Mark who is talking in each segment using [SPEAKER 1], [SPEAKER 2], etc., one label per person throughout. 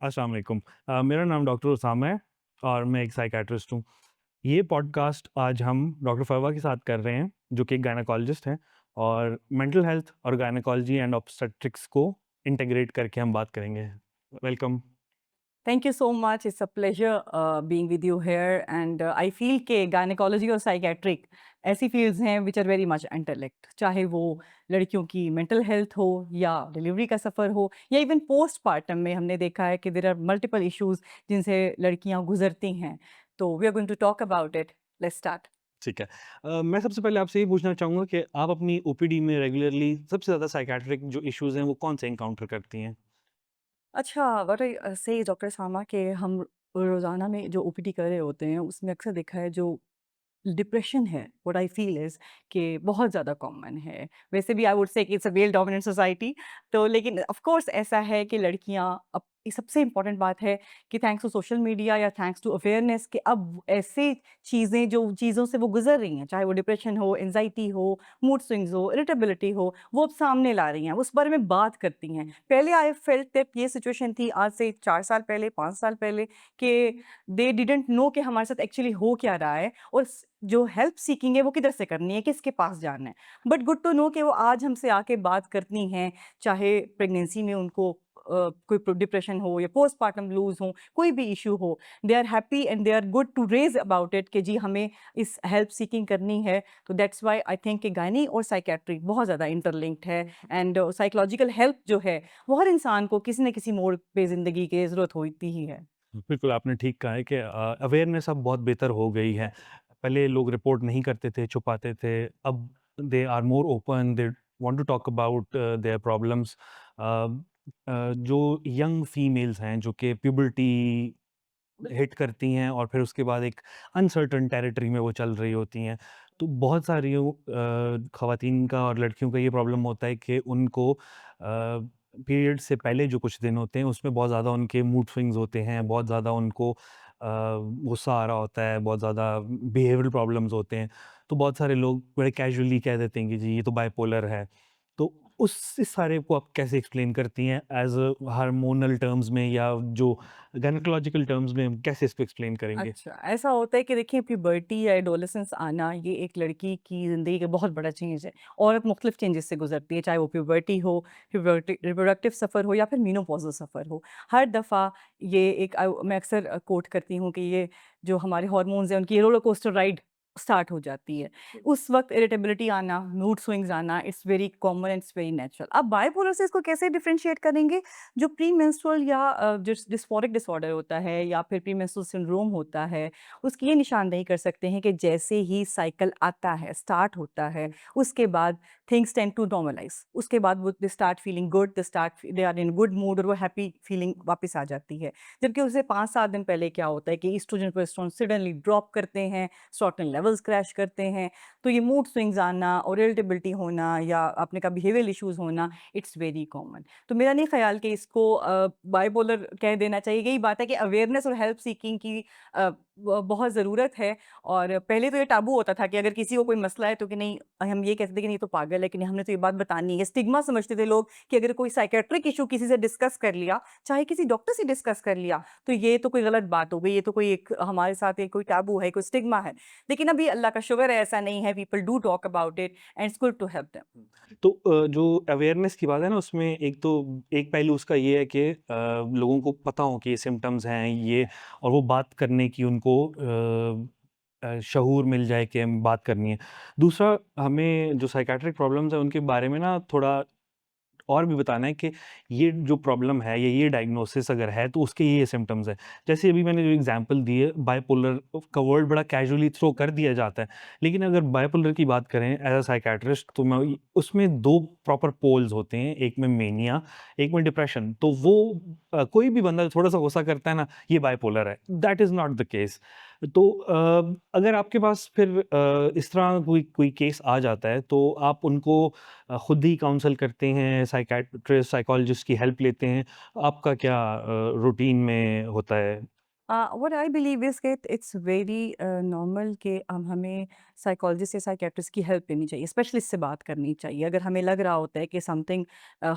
[SPEAKER 1] अस्सलाम वालेकुम। मेरा नाम डॉक्टर उसामा है और मैं एक साइकियाट्रिस्ट हूँ। ये पॉडकास्ट आज हम डॉक्टर फरवा के साथ कर रहे हैं, जो कि एक गायनेकोलॉजिस्ट हैं और मेंटल हेल्थ और गायनेकोलॉजी एंड ऑब्स्टेट्रिक्स को इंटीग्रेट करके हम बात करेंगे। Welcome.
[SPEAKER 2] Thank you so much. It's a pleasure being with you here. And I feel कि gynecology और psychiatric ऐसी fields हैं which are very much intellect. चाहे वो लड़कियों की mental health हो या डिलीवरी का सफ़र हो या even postpartum में हमने देखा है कि there are multiple issues जिनसे लड़कियां गुजरती हैं. तो we are going to talk about it. Let's start.
[SPEAKER 1] ठीक है। मैं सबसे पहले आपसे ये पूछना चाहूँगा कि आप अपनी ओपीडी में रेगुलरली सबसे ज़्यादा साइकियाट्रिक जो इश्यूज़ हैं, वो कौन से एनकाउंटर करती हैं?
[SPEAKER 2] अच्छा, व्हाट आई से डॉक्टर सामा के हम रोज़ाना में जो ओपीडी कर रहे होते हैं उसमें अक्सर देखा है जो डिप्रेशन है व्हाट आई फील इज़ कि बहुत ज़्यादा कॉमन है। वैसे भी आई वुड से कि it's a male dominant society तो लेकिन ऑफ कोर्स ऐसा है कि लड़कियाँ अब ये सबसे इम्पोर्टेंट बात है कि थैंक्स टू सोशल मीडिया या थैंक्स टू अवेयरनेस कि अब ऐसे चीज़ें जो चीज़ों से वो गुज़र रही हैं, चाहे वो डिप्रेशन हो, एंग्ज़ायटी हो, मूड स्विंग्स हो, इरिटेबिलिटी हो, वो अब सामने ला रही हैं, उस बारे में बात करती हैं। पहले आई फेल्ट दैट ये सिचुएशन थी आज से 4 साल पहले, 5 साल पहले कि दे डिडंट नो कि हमारे साथ एक्चुअली हो क्या रहा है और जो हेल्प सीकिंग है वो किधर से करनी है, किसके पास जाना है। बट गुड टू नो कि वो आज हमसे आके बात करती हैं, चाहे प्रेगनेंसी में उनको कोई डिप्रेशन हो या पोस्टपार्टम ब्लूज़ हो, कोई भी इश्यू हो, they are happy and they are good to raise about it कि जी हमें इस हेल्प सीकिंग करनी है। तो दैट्स व्हाई आई थिंक कि गायनी और साइकियाट्री बहुत ज़्यादा इंटरलिंक्ड है एंड साइकोलॉजिकल हेल्प जो है, वो हर इंसान को किसी न किसी मोड़ पे ज़िंदगी की ज़रूरत होती ही है।
[SPEAKER 1] बिल्कुल, आपने ठीक कहा है कि अवेयरनेस अब बहुत बेहतर हो गई है। पहले लोग रिपोर्ट नहीं करते थे, छुपाते थे। अब they are more open, they want to talk about their problems. जो यंग फीमेल्स हैं, जो कि प्यूबर्टी हिट करती हैं और फिर उसके बाद एक अनसर्टेन टेरिटरी में वो चल रही होती हैं। तो बहुत सारी ख़वातीन का और लड़कियों का ये प्रॉब्लम होता है कि उनको पीरियड से पहले जो कुछ दिन होते हैं, उसमें बहुत ज़्यादा उनके मूड स्विंग्स होते हैं, बहुत ज़्यादा उनको गुस्सा आ रहा होता है, बहुत ज़्यादा बिहेवियरल प्रॉब्लम्स होते हैं। तो बहुत सारे लोग बड़े कैजुअली कह देते हैं कि जी, ये तो बाइपोलर है। तो उस इस सारे को आप कैसे एक्सप्लेन करती हैं एज़ अ हार्मोनल टर्म्स में, या जो गायनेकोलॉजिकल टर्म्स में हम कैसे इसको एक्सप्लेन करेंगे?
[SPEAKER 2] अच्छा, ऐसा होता है कि देखिए प्यूबर्टी या एडोलेसेंस आना ये एक लड़की की ज़िंदगी का बहुत बड़ा चेंज है। औरत मुख्तलिफ चेंजेस से गुज़रती है, चाहे वो प्यूबर्टी हो, प्यूबर्टी रिप्रोडक्टिव सफ़र हो या फिर मेनोपॉज़ल सफ़र हो। हर दफ़ा ये एक मैं अक्सर कोट करती हूँ कि ये जो हमारे हार्मोन्स हैं उनकी रोलर कोस्टर राइड स्टार्ट हो जाती है। उस वक़्त इरिटेबिलिटी आना, मूड स्विंग्स आना it's very common and it's very natural. अब बाइपोलर से इसको कैसे डिफरेंशिएट करेंगे? जो प्री-मेंस्ट्रुअल या डिस्फोरिक डिसऑर्डर होता है या फिर प्री-मेंस्ट्रुअल सिंड्रोम होता है, उसकी ये निशानदेही कर सकते हैं कि जैसे ही साइकिल आता है, स्टार्ट होता है, उसके बाद थिंग्स टेंड टू नॉर्मलाइज़। उसके बाद वो they start feeling good, they are in good mood और वो हैप्पी फीलिंग वापस आ जाती है। जबकि उससे 5-7 दिन पहले क्या होता है कि एस्ट्रोजन, प्रोजेस्टेरोन सडनली ड्रॉप करते हैं, सर्टेन लेवल्स क्रैश करते हैं, तो ये मूड स्विंग्स आना और इरिटेबिलिटी होना या आपने कहा बिहेवियरल इश्यूज़ होना, इट्स वेरी कॉमन। तो मेरा नहीं ख़्याल कि इसको बाइपोलर कह देना चाहिए। यही बात है कि अवेयरनेस और हेल्प सीकिंग की बहुत ज़रूरत है और पहले तो ये टाबू होता था कि अगर किसी को कोई मसला है तो कि नहीं हम ये कहते थे कि नहीं ये तो पागल है कि नहीं हमने तो ये बात बतानी है। स्टिग्मा समझते थे लोग कि अगर कोई साइकियाट्रिक इश्यू किसी से डिस्कस कर लिया, चाहे किसी डॉक्टर से डिस्कस कर लिया, तो ये तो कोई गलत बात हो गई, ये तो कोई एक हमारे साथ एक कोई टाबू है, कोई स्टिग्मा है। लेकिन अभी अल्लाह का शुक्र है ऐसा नहीं है, people do talk about it and it's good to help them.
[SPEAKER 1] तो जो अवेयरनेस की बात है ना, उसमें एक पहलू उसका ये है कि लोगों को पता हो कि ये सिम्पटम्स हैं ये, और वो बात करने की उनको शऊर मिल जाए कि हम बात करनी है। दूसरा, हमें जो साइकियाट्रिक प्रॉब्लम्स हैं उनके बारे में ना थोड़ा और भी बताना है कि ये जो प्रॉब्लम है या ये डायग्नोसिस अगर है तो उसके ये सिम्पटम्स हैं। जैसे अभी मैंने जो एग्ज़ाम्पल दी है, बाइपोलर का वर्ड बड़ा कैजुअली थ्रो कर दिया जाता है। लेकिन अगर बाइपोलर की बात करें एज़ अ साइकियाट्रिस्ट, तो मैं उसमें 2 प्रॉपर पोल्स होते हैं, एक में मेनिया, एक में डिप्रेशन। तो वो कोई भी बंदा थोड़ा-सा गुस्सा करता है ना, ये बाइपोलर है। That is not the case. तो अगर आपके पास फिर इस तरह कोई कोई केस आ जाता है, तो आप उनको खुद ही काउंसल करते हैं, साइकियाट्रिस्ट, साइकोलॉजिस्ट की हेल्प लेते हैं? आपका क्या रूटीन में होता है?
[SPEAKER 2] व्हाट आई बिलीव इज़ कि इट्स वेरी नॉर्मल कि हमें साइकोलॉजिस्ट या साइकियाट्रिस्ट की हेल्प लेनी चाहिए, स्पेशलिस्ट से बात करनी चाहिए। अगर हमें लग रहा होता है कि समथिंग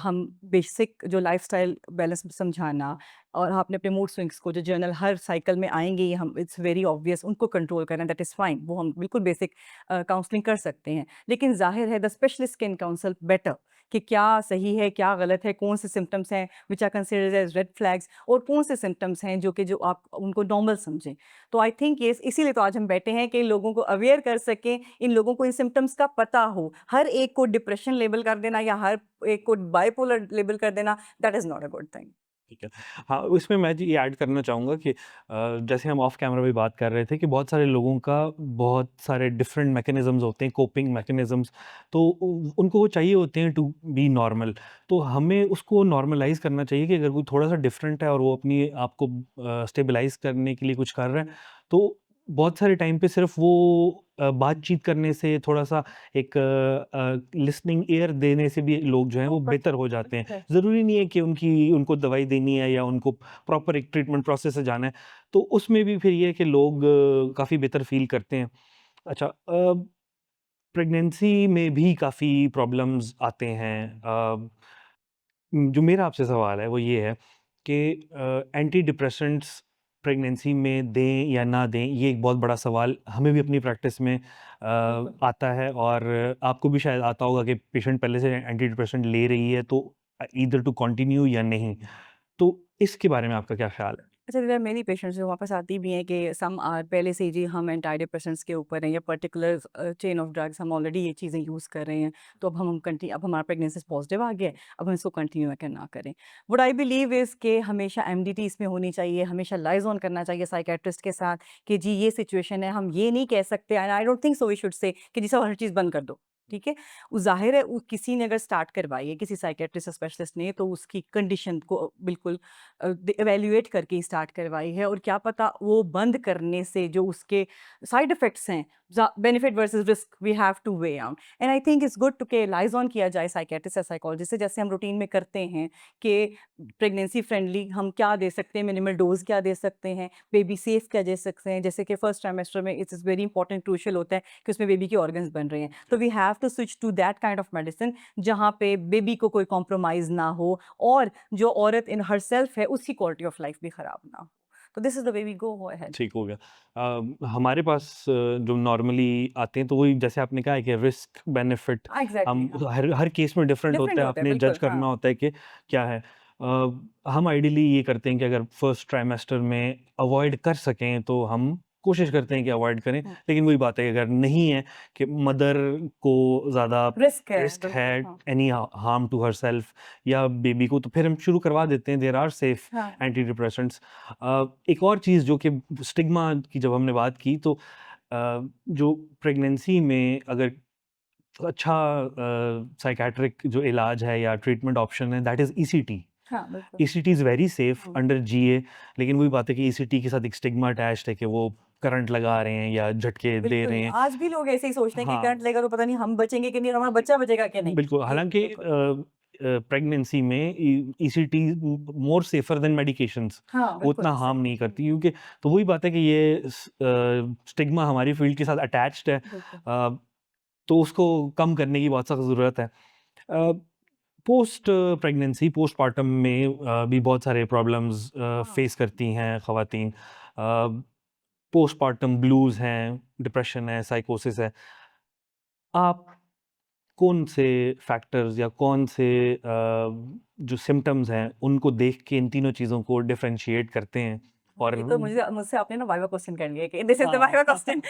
[SPEAKER 2] हम बेसिक जो लाइफ़स्टाइल बैलेंस समझाना, और आपने अपने मूड स्विंग्स को जो जर्नल हर साइकिल में आएँगे, ये हम इट्स वेरी ऑब्वियस, उनको कंट्रोल करना दैट इज़ फाइन, वो हम बिल्कुल बेसिक काउंसलिंग कर सकते हैं। लेकिन ज़ाहिर है the specialist can counsel better कि क्या सही है, क्या गलत है, कौन से सिम्पटम्स हैं which are considered as red flags और कौन से सिम्पटम्स हैं जो आप उनको नॉर्मल समझें। तो आई थिंक ये इसीलिए तो आज हम बैठे हैं कि लोगों को अवेयर कर सकें, इन लोगों को इन सिम्पटम्स का पता हो। हर एक को डिप्रेशन लेबल कर देना या हर एक को बाइपोलर लेबल कर देना, that is not a good thing.
[SPEAKER 1] ठीक है। हाँ, उसमें मैं जी ये ऐड करना चाहूँगा कि जैसे हम ऑफ कैमरा भी बात कर रहे थे कि बहुत सारे लोगों का बहुत सारे डिफरेंट मैकेनिज़्म्स होते हैं, कोपिंग मैकेनिज़्म्स, तो उ उनको वो चाहिए होते हैं टू बी नॉर्मल। तो हमें उसको नॉर्मलाइज़ करना चाहिए कि अगर कोई थोड़ा-सा डिफरेंट है और वो अपनी आप को स्टेबलाइज़ करने के लिए कुछ कर रहा है, तो बहुत सारे टाइम पे सिर्फ़ वो बातचीत करने से थोड़ा-सा एक लिसनिंग ईयर देने से भी लोग जो हैं वो बेहतर हो जाते हैं।
[SPEAKER 2] है।
[SPEAKER 1] ज़रूरी नहीं है कि उनको दवाई देनी है या उनको प्रॉपर एक ट्रीटमेंट प्रोसेस से जाना है। तो उसमें भी फिर ये है कि लोग काफ़ी बेहतर फ़ील करते हैं। अच्छा, प्रेगनेंसी में भी काफ़ी प्रॉब्लम्स आते हैं। जो मेरा आपसे सवाल है वो ये है कि एंटी डिप्रेसेंट्स प्रेगनेंसी में दें या ना दें, ये एक बहुत बड़ा सवाल हमें भी अपनी प्रैक्टिस में आता है और आपको भी शायद आता होगा कि पेशेंट पहले से एंटी डिप्रेसेंट ले रही है तो ईदर टू कंटिन्यू या नहीं। तो इसके बारे में आपका क्या ख़्याल है?
[SPEAKER 2] अच्छा, देयर आर मेनी पेशेंट्स जो वापस आती भी हैं कि सम आर पहले से ही जी हम एंटी डिप्रेसेंट्स के ऊपर हैं या पर्टिकुलर चेन ऑफ ड्रग्स हम ऑलरेडी ये चीज़ें यूज़ कर रहे हैं, तो अब हमारा प्रेगनेंसी पॉजिटिव आ गया है, अब हम इसको कंटिन्यू है कि ना करें। व्हाट आई बिलीव इज़ कि हमेशा एमडीटी इसमें होनी चाहिए, हमेशा लाइज़-ऑन करना चाहिए साइकियाट्रिस्ट के साथ कि जी ये सिचुएशन है, हम ये नहीं कह सकते and I don't think so we should say कि जी सब हर चीज़ बंद कर दो, ठीक है? वो ज़ाहिर है किसी ने अगर स्टार्ट करवाई है, किसी साइकियाट्रिस्ट या स्पेशलिस्ट ने, तो उसकी कंडीशन को बिल्कुल इवैल्यूएट करके ही स्टार्ट करवाई है और क्या पता वो बंद करने से जो उसके साइड इफ़ेक्ट्स हैं, benefit versus risk we have to weigh out and I think it's good to के लाइज़ ऑन किया जाए साइकियाट्रिस्ट या साइकोलॉजिस्ट से जैसे हम रूटीन में करते हैं कि प्रेगनेंसी फ्रेंडली हम क्या दे सकते हैं, मिनिमल डोज़ क्या दे सकते हैं, बेबी सेफ क्या दे सकते हैं। जैसे कि फर्स्ट ट्राइमेस्टर में it's is very important crucial होता है कि उसमें बेबी के ऑर्गन्स बन रहे हैं। तो we have to switch to that kind of medicine जहाँ पे बेबी को कोई कॉम्प्रोमाइज़ ना हो और जो औरत इन हरसेल्फ है उसकी क्वालिटी ऑफ लाइफ भी खराब ना हो। तो this is the way we go ahead.
[SPEAKER 1] ठीक हो गया। हमारे पास जो नॉर्मली आते हैं तो वही जैसे आपने कहा है कि रिस्क बेनिफिट
[SPEAKER 2] हाँ, एग्ज़ैक्टली
[SPEAKER 1] हम
[SPEAKER 2] हाँ।
[SPEAKER 1] हर हर केस में डिफरेंट होता
[SPEAKER 2] डिफरेंट
[SPEAKER 1] है,
[SPEAKER 2] होता है
[SPEAKER 1] आपने जज
[SPEAKER 2] बिल्कुल,
[SPEAKER 1] करना
[SPEAKER 2] हाँ।
[SPEAKER 1] होता है कि क्या है। हम आइडियली ये करते हैं कि अगर फर्स्ट ट्राइमेस्टर में अवॉइड कर सकें तो हम कोशिश करते हैं कि अवॉइड करें।
[SPEAKER 2] हुँ।
[SPEAKER 1] लेकिन वही बात है कि अगर नहीं है कि मदर को ज़्यादा
[SPEAKER 2] रिस्क है,
[SPEAKER 1] रिस्क है
[SPEAKER 2] बिल्कुल, हाँ।
[SPEAKER 1] एनी हार्म टू हरसेल्फ या बेबी को, तो फिर हम शुरू करवा देते हैं। देयर आर सेफ
[SPEAKER 2] हाँ।
[SPEAKER 1] Anti depressants. एक और चीज़ जो कि स्टिग्मा की जब हमने बात की तो जो प्रेगनेंसी में अगर अच्छा साइकियाट्रिक जो इलाज है या ट्रीटमेंट ऑप्शन है दैट इज़ ईसीटी।
[SPEAKER 2] हाँ, बिल्कुल।
[SPEAKER 1] ECT is very safe
[SPEAKER 2] hmm.
[SPEAKER 1] Under GA. लेकिन वही बात है कि ईसीटी के साथ एक स्टिग्मा अटैच्ड है कि वो करंट लगा रहे हैं या झटके दे रहे
[SPEAKER 2] बिल्कुल,
[SPEAKER 1] हैं।
[SPEAKER 2] आज भी लोग ऐसे ही सोचते हैं कि
[SPEAKER 1] हाँ,
[SPEAKER 2] करंट लेगा तो पता नहीं हम बचेंगे कि नहीं और हमारा बच्चा बचेगा कि नहीं।
[SPEAKER 1] बिल्कुल।
[SPEAKER 2] जी,
[SPEAKER 1] हालाँकि
[SPEAKER 2] बिल्कुल।
[SPEAKER 1] प्रेगनेंसी में ECT more safer than medications,
[SPEAKER 2] हाँ,
[SPEAKER 1] वो
[SPEAKER 2] बिल्कुल
[SPEAKER 1] इतना
[SPEAKER 2] ऐसा
[SPEAKER 1] हार्म
[SPEAKER 2] है।
[SPEAKER 1] नहीं
[SPEAKER 2] हुँ,
[SPEAKER 1] करती क्योंकि तो वही बात है कि ये स्टिग्मा हमारी फील्ड के साथ अटैच्ड है।
[SPEAKER 2] बिल्कुल।
[SPEAKER 1] तो उसको कम करने की बहुत सख्त ज़रूरत है। पोस्ट प्रेगनेंसी पोस्टपार्टम में भी बहुत सारे प्रॉब्लम्स
[SPEAKER 2] हाँ।
[SPEAKER 1] फेस करती हैं ख़वातीन। पोस्टपार्टम ब्लूज़ हैं, डिप्रेशन है, साइकोसिस है। आप कौन से फैक्टर्स या कौन से जो सिम्पटम्स हैं, उनको देख के इन तीनों चीज़ों को डिफरेंशिएट करते हैं? और
[SPEAKER 2] ये तो मुझे मुझसे आपने ना वाइवा क्वेश्चन कर लिया कि दिस इज़ द
[SPEAKER 1] हाँ,
[SPEAKER 2] वाइवा क्वेश्चन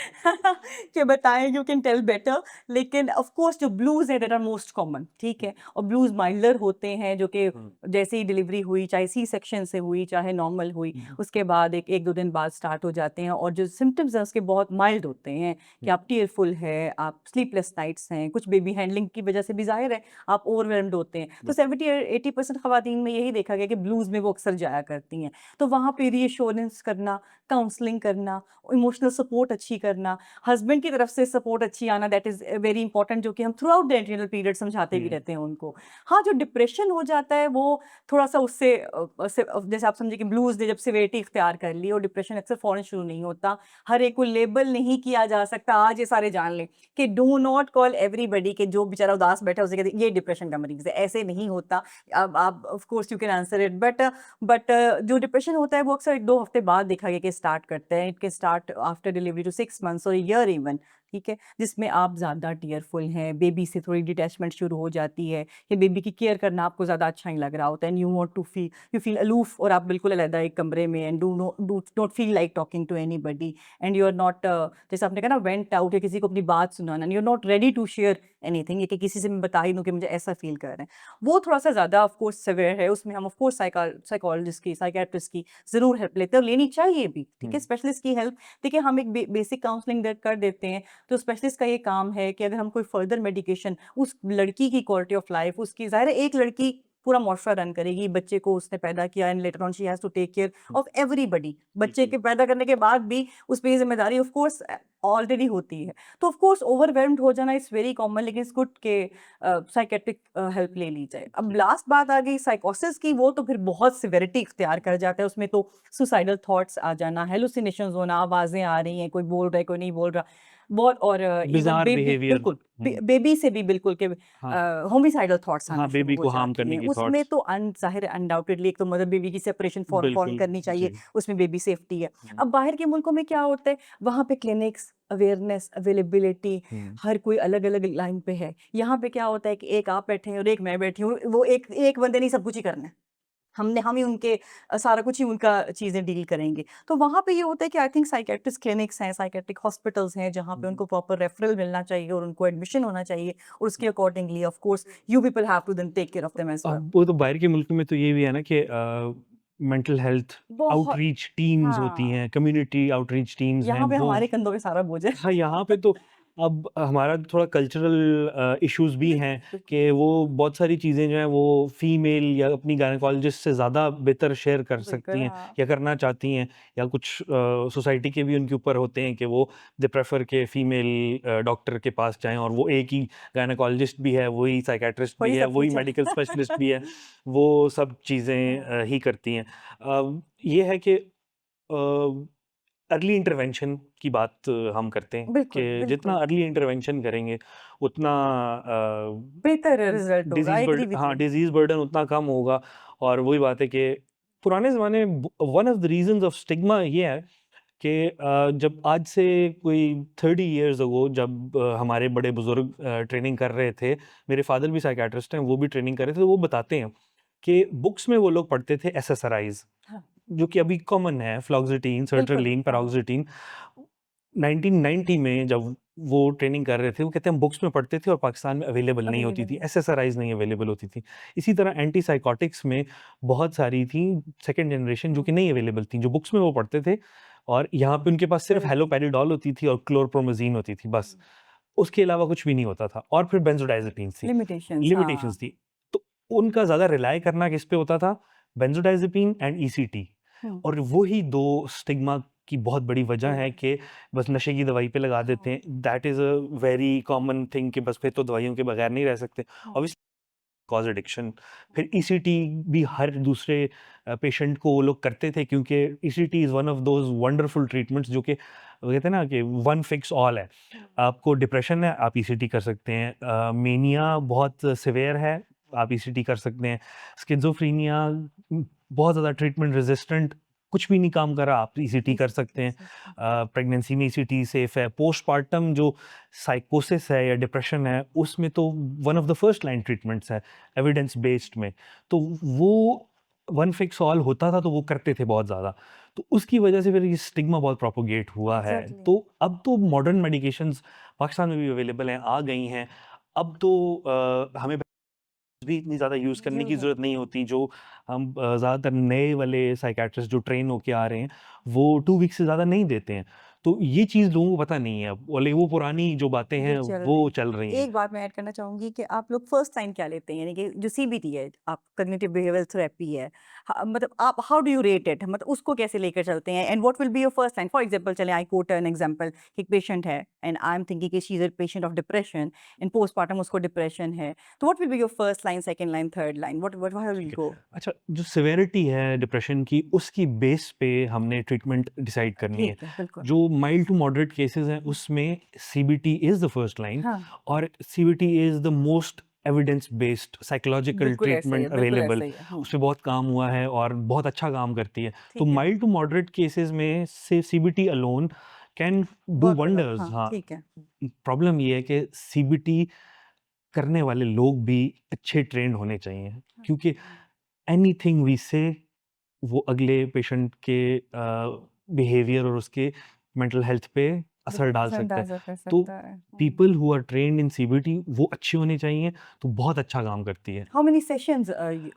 [SPEAKER 2] कि बताएँ यू कैन टेल बेटर लेकिन ऑफ कोर्स जो ब्लूज़ हैं दैट आर मोस्ट कॉमन ठीक है? और ब्लूज़ माइल्डर होते हैं जो कि
[SPEAKER 1] हुँ,
[SPEAKER 2] जैसे ही डिलीवरी हुई, चाहे सी सेक्शन से हुई, चाहे नॉर्मल हुई,
[SPEAKER 1] हुँ,
[SPEAKER 2] उसके बाद 1-2 दिन बाद स्टार्ट हो जाते हैं और जो सिम्पटम्स हैं उसके बहुत माइल्ड होते हैं कि
[SPEAKER 1] हुँ,
[SPEAKER 2] आप टीयरफुल है, आप स्लीपलेस नाइट्स हैं, कुछ बेबी हैंडलिंग की वजह से भी ज़ाहिर है आप ओवरवेल्म्ड होते हैं। तो
[SPEAKER 1] हुँ,
[SPEAKER 2] 70 or 80% खवातीन में यही देखा गया कि ब्लूज़ में वो अक्सर जाया करती हैं। तो वहाँ पे रीअश्योर रिएश्योरेंस करना, काउंसलिंग करना, इमोशनल सपोर्ट अच्छी करना, हस्बैंड की तरफ से सपोर्ट अच्छी आना, दैट इज़ वेरी इंपॉर्टेंट, जो कि हम through out the antenatal period समझाते भी
[SPEAKER 1] हुँ।
[SPEAKER 2] रहते हैं उनको। हाँ, जो डिप्रेशन हो जाता है वो थोड़ा-सा उससे जैसे आप समझिए कि ब्लूज़ ने जब सिवियरिटी इख्तियार कर ली, और डिप्रेशन अक्सर फ़ौरन शुरू नहीं होता। हर एक को लेबल नहीं किया जा सकता, आज ये सारे जान लें कि डू नॉट कॉल एवरीबॉडी कि जो बेचारा उदास बैठा है उसे कहते हैं ये डिप्रेशन का मरीज़ है, ऐसे नहीं होता। अब आप of course you can answer it, but जो डिप्रेशन होता है वो अक्सर 1-2 हफ्ते बाद देखा गया कि स्टार्ट करते हैं। It can start after delivery to 6 months और ईयर इवन, ठीक है? जिसमें आप ज़्यादा टीयरफुल हैं, बेबी से थोड़ी डिटैचमेंट शुरू हो जाती है, या बेबी की केयर करना आपको ज़्यादा अच्छा नहीं लग रहा होता है, एंड यू फील अलूफ, और आप बिल्कुल अलग एक कमरे में, and do not feel like talking to anybody, and you are not जैसे आपने कहा ना वेंट आउट, या किसी को अपनी बात सुनाना, you are not ready to share anything, ये कि किसी से मैं बता ही दूँ कि मुझे ऐसा फील कर रहे हैं। वो थोड़ा-सा ज़्यादा ऑफ कोर्स सिवियर है, उसमें हम ऑफ कोर्स साइकोलॉजिस्ट की, साइकियाट्रिस्ट की ज़रूर हेल्प लेते हैं, और लेनी चाहिए भी, ठीक है?
[SPEAKER 1] हुँ।
[SPEAKER 2] स्पेशलिस्ट की हेल्प, देखिए हम एक बेसिक काउंसलिंग कर देते हैं, तो स्पेशलिस्ट का ये काम है कि अगर हम कोई फर्दर मेडिकेशन उस लड़की की क्वालिटी ऑफ लाइफ, उसकी ज़ाहिर है एक लड़की पूरा मुआशरा रन करेगी, बच्चे को उसने पैदा किया, and later on she has to take care of everybody. बच्चे
[SPEAKER 1] बिल्कुल।
[SPEAKER 2] के पैदा करने के बाद भी उस पे ये ज़िम्मेदारी ऑफ कोर्स ऑलरेडी होती है। तो ऑफ कोर्स ओवरवेल्म्ड हो जाना इज़ वेरी कॉमन, लेकिन इट्स गुड के साइकियाट्रिक हेल्प ले ली जाए। अब लास्ट बात आ गई साइकोसिस की, वो तो फिर बहुत सिवियरिटी इख्तियार कर जाता है, उसमें तो सुसाइडल थॉट्स आ जाना, हेलुसिनेशंस होना, आवाज़ें आ रही हैं, कोई बोल रहा है, कोई नहीं बोल रहा। बहुत, और इवन
[SPEAKER 1] बिज़ार बिहेवियर।
[SPEAKER 2] बिल्कुल
[SPEAKER 1] हुँ।
[SPEAKER 2] बेबी से भी बिल्कुल के
[SPEAKER 1] हाँ,
[SPEAKER 2] होमिसाइडल थॉट्स आना
[SPEAKER 1] हाँ,
[SPEAKER 2] शुरू
[SPEAKER 1] बेबी
[SPEAKER 2] हो
[SPEAKER 1] को हार्म
[SPEAKER 2] जाती
[SPEAKER 1] करने
[SPEAKER 2] हैं।
[SPEAKER 1] की
[SPEAKER 2] उसमें
[SPEAKER 1] थॉट्स।
[SPEAKER 2] तो ज़ाहिर है अनडाउटेडली एक तो मदर बेबी की सेपरेशन फ़ौरन
[SPEAKER 1] बिल्कुल,
[SPEAKER 2] करनी चाहिए,
[SPEAKER 1] जी।
[SPEAKER 2] उसमें बेबी सेफ्टी है।
[SPEAKER 1] हुँ,
[SPEAKER 2] अब बाहर के मुल्कों में क्या होता है, वहाँ पे क्लिनिक्स, अवेयरनेस, अवेलेबिलिटी,
[SPEAKER 1] हुँ।
[SPEAKER 2] हर कोई अलग-अलग लाइन पे है। यहाँ पे क्या होता है कि एक आप बैठे हैं और एक मैं बैठी हूँ, वो एक एक बंदे ने सब कुछ ही करना है। हम ही उनके सारा कुछ ही उनका चीज़ें डील करेंगे। तो वहाँ पे ये होता है कि आई थिंक साइकियाट्रिस्ट क्लिनिक्स हैं, साइकियाट्रिक हॉस्पिटल्स हैं, जहाँ पे
[SPEAKER 1] हुँ,
[SPEAKER 2] उनको प्रॉपर रेफरल मिलना चाहिए और उनको एडमिशन होना चाहिए, और उसके accordingly of course you people have to then take care of them as well.
[SPEAKER 1] अब वो तो बाहर के मुल्क में तो ये भी है ना कि मेंटल हेल्थ
[SPEAKER 2] बहुत
[SPEAKER 1] आउटरीच टीम्स होती
[SPEAKER 2] हाँ,
[SPEAKER 1] हैं, कम्युनिटी आउटरीच टीम्स हैं,
[SPEAKER 2] यहाँ पे
[SPEAKER 1] वो
[SPEAKER 2] हमारे कंधों पे सारा बोझ है।
[SPEAKER 1] हाँ, यहाँ पे तो अब हमारा थोड़ा कल्चरल इश्यूज़ भी हैं
[SPEAKER 2] बिल्कुल, बिल्कुल।
[SPEAKER 1] कि वो बहुत सारी चीज़ें जो हैं वो फीमेल या अपनी गायनेकोलॉजिस्ट से ज़्यादा बेहतर शेयर कर सकती
[SPEAKER 2] बिल्कुल,
[SPEAKER 1] हैं
[SPEAKER 2] हाँ।
[SPEAKER 1] या करना चाहती हैं, या कुछ सोसाइटी के भी उनके ऊपर होते हैं कि वो दे प्रेफर के फीमेल डॉक्टर के पास जाएँ, और वो एक ही गायनेकोलॉजिस्ट भी है, वही साइकियाट्रिस्ट भी
[SPEAKER 2] वही
[SPEAKER 1] है,
[SPEAKER 2] सब
[SPEAKER 1] वही
[SPEAKER 2] कुछ है।
[SPEAKER 1] मेडिकल स्पेशलिस्ट भी है, वो सब चीज़ें
[SPEAKER 2] हाँ,
[SPEAKER 1] ही करती हैं। ये है कि अर्ली इंटरवेंशन की बात हम करते हैं
[SPEAKER 2] बिल्कुल,
[SPEAKER 1] कि जितना
[SPEAKER 2] बिल्कुल।
[SPEAKER 1] अर्ली इंटरवेंशन करेंगे उतना
[SPEAKER 2] बेहतर रिज़ल्ट होगा, आई एग्री विद
[SPEAKER 1] हाँ,
[SPEAKER 2] यू।
[SPEAKER 1] डिज़ीज़ बर्डन उतना कम होगा। और वही बात है कि पुराने ज़माने one of the reasons of stigma ये है कि जब आज से कोई 30 इयर्स अगो जब हमारे बड़े बुज़ुर्ग ट्रेनिंग कर रहे थे, मेरे फ़ादर भी साइकियाट्रिस्ट हैं, वो भी ट्रेनिंग कर रहे थे, तो वो बताते हैं कि बुक्स में वो लोग पढ़ते थे एसएसआरआईज़,
[SPEAKER 2] हाँ,
[SPEAKER 1] जो कि अभी कॉमन है, फ्लॉक्सिटीन,
[SPEAKER 2] बिल्कुल,
[SPEAKER 1] सर्ट्रेलिन,
[SPEAKER 2] हाँ।
[SPEAKER 1] पैरोक्सिटीन। 1990 में जब वो ट्रेनिंग कर रहे थे, वो कहते हैं हम बुक्स में पढ़ते थे और पाकिस्तान में अवेलेबल नहीं होती
[SPEAKER 2] अवेलेबल
[SPEAKER 1] थी,
[SPEAKER 2] नहीं।
[SPEAKER 1] एसएसआरआईज़ नहीं अवेलेबल होती थी। इसी तरह एंटीसाइकोटिक्स में बहुत सारी थी सेकंड जनरेशन जो
[SPEAKER 2] हुँ,
[SPEAKER 1] कि नहीं अवेलेबल थी, जो बुक्स में वो पढ़ते थे, और यहाँ पे उनके पास सिर्फ
[SPEAKER 2] करेक्ट।
[SPEAKER 1] हैलोपेरिडोल होती थी और क्लोरप्रोमाज़ीन होती थी बस। उसके अलावा कुछ भी नहीं होता था, और फिर बेंज़ोडाज़ेपीन्स थी,
[SPEAKER 2] लिमिटेशंस, हाँ।
[SPEAKER 1] लिमिटेशंस थी। तो उनका ज़्यादा रिलाय करना किस पे होता था? बेंज़ोडाज़ेपीन एंड ईसीटी।
[SPEAKER 2] हुँ,
[SPEAKER 1] और वो ही 2 स्टिग्मा की बहुत बड़ी वजह
[SPEAKER 2] वही
[SPEAKER 1] है
[SPEAKER 2] है।
[SPEAKER 1] कि बस नशे की दवाई पे लगा देते
[SPEAKER 2] हाँ,
[SPEAKER 1] हैं। That is a very common thing कि बस फिर तो दवाइयों के बगैर नहीं रह सकते।
[SPEAKER 2] हाँ,
[SPEAKER 1] ऑब्वियसली कॉज़ एडिक्शन। फिर ईसीटी भी हर दूसरे पेशेंट को वो लोग करते थे, क्योंकि ECT is one of those wonderful treatments जो कि वो कहते हैं ना कि वन फिक्स ऑल है।
[SPEAKER 2] हाँ,
[SPEAKER 1] आपको डिप्रेशन है, आप ईसीटी कर सकते हैं। मेनिया बहुत सिवियर है, आप ईसीटी कर सकते हैं। स्किज़ोफ्रेनिया बहुत ज़्यादा ट्रीटमेंट रेज़िस्टेंट, कुछ भी नहीं काम कर रहा, आप ईसीटी कर
[SPEAKER 2] ईज़िली
[SPEAKER 1] सकते
[SPEAKER 2] कर
[SPEAKER 1] हैं।
[SPEAKER 2] सकते हैं।
[SPEAKER 1] प्रेगनेंसी में ईसीटी सेफ है। पोस्टपार्टम जो साइकोसिस है या डिप्रेशन है, उसमें तो one of the first line treatments है, एविडेंस बेस्ड में। तो वो वन फिक्स ऑल होता था, तो वो करते थे बहुत ज़्यादा। तो उसकी वजह से फिर ये स्टिग्मा बहुत प्रोपेगेट हुआ है।
[SPEAKER 2] एग्ज़ैक्टली।
[SPEAKER 1] तो अब तो मॉडर्न मेडिकेशंस पाकिस्तान में भी अवेलेबल हैं, आ गई हैं। अब तो हमें भी इतनी ज़्यादा यूज़ करने की
[SPEAKER 2] यूज़ है।
[SPEAKER 1] ज़रूरत नहीं होती, जो हम ज़्यादातर नए वाले साइकियाट्रिस्ट जो ट्रेन होके आ रहे हैं, वो 2 वीक से ज़्यादा नहीं देते हैं। तो ये चीज़ लोगों को पता नहीं है अब, वो पुरानी जो बातें
[SPEAKER 2] जो
[SPEAKER 1] हैं
[SPEAKER 2] चल
[SPEAKER 1] वो
[SPEAKER 2] रही
[SPEAKER 1] चल रही हैं।
[SPEAKER 2] एक बात मैं ऐड करना चाहूँगी कि आप लोग फर्स्ट टाइम क्या लेते हैं? यानी कि जो सीबीटी है, आप कॉग्निटिव बिहेवियरल थेरेपी है, मतलब आप how do you rate it? मतलब उसको कैसे लेकर चलते हैं? And what will be your first line? For example चलें आई कोट एन एग्जांपल, एक पेशेंट है एंड आई एम थिंकिंग कि she is a patient of depression and postpartum उसको डिप्रेशन है। तो what will be your first line, second line, third line? What how will
[SPEAKER 1] ठीक है।
[SPEAKER 2] गो?
[SPEAKER 1] अच्छा, जो सिवियरिटी है डिप्रेशन की, उसकी बेस पे हमने ट्रीटमेंट डिसाइड करनी है।
[SPEAKER 2] ठीक है, बिल्कुल।
[SPEAKER 1] जो माइल्ड टू मॉडरेट केसेज़ हैं, उसमें CBT is the first line,
[SPEAKER 2] हाँ,
[SPEAKER 1] और CBT is the most evidence based psychological
[SPEAKER 2] बिल्कुल ऐसा ही है,
[SPEAKER 1] ट्रीटमेंट
[SPEAKER 2] बिल्कुल
[SPEAKER 1] अवेलेबल।
[SPEAKER 2] ऐसा ही है। हुँ,
[SPEAKER 1] उसपे बहुत काम हुआ है और बहुत अच्छा काम करती है। तो
[SPEAKER 2] ठीक है।
[SPEAKER 1] माइल्ड टू मॉडरेट केसेज़ में से CBT alone can do
[SPEAKER 2] work it out.
[SPEAKER 1] Wonders.
[SPEAKER 2] हाँ,
[SPEAKER 1] हाँ,
[SPEAKER 2] ठीक है।
[SPEAKER 1] प्रॉब्लम ये है कि सीबीटी करने वाले लोग भी अच्छे ट्रेन्ड होने चाहिए,
[SPEAKER 2] हाँ,
[SPEAKER 1] क्योंकि एनीथिंग वी से वो अगले पेशेंट के बिहेवियर और उसके मेंटल हेल्थ पे असर डाल
[SPEAKER 2] डिप्रेशन
[SPEAKER 1] सकता है।
[SPEAKER 2] अंदाज़ा कर
[SPEAKER 1] तो
[SPEAKER 2] सकता है। Hmm.
[SPEAKER 1] People who are trained in CBT वो अच्छी होनी चाहिए, तो बहुत अच्छा काम करती है।
[SPEAKER 2] How many sessions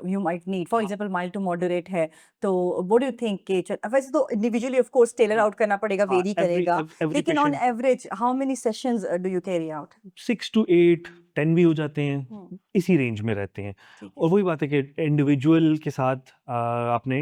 [SPEAKER 2] you might need? For
[SPEAKER 1] हाँ,
[SPEAKER 2] example, mild to moderate है, तो what do you think कि वैसे तो individually of course tailor
[SPEAKER 1] हाँ,
[SPEAKER 2] out करना पड़ेगा,
[SPEAKER 1] हाँ,
[SPEAKER 2] vary करेगा,
[SPEAKER 1] एवरी
[SPEAKER 2] लेकिन on
[SPEAKER 1] patient
[SPEAKER 2] average how many sessions do you carry out?
[SPEAKER 1] 6 to 8, 10 भी हो जाते हैं,
[SPEAKER 2] हुँ,
[SPEAKER 1] इसी रेंज में रहते हैं।
[SPEAKER 2] ठीक है।
[SPEAKER 1] और वही बात है कि इंडिविजुअल के साथ आपने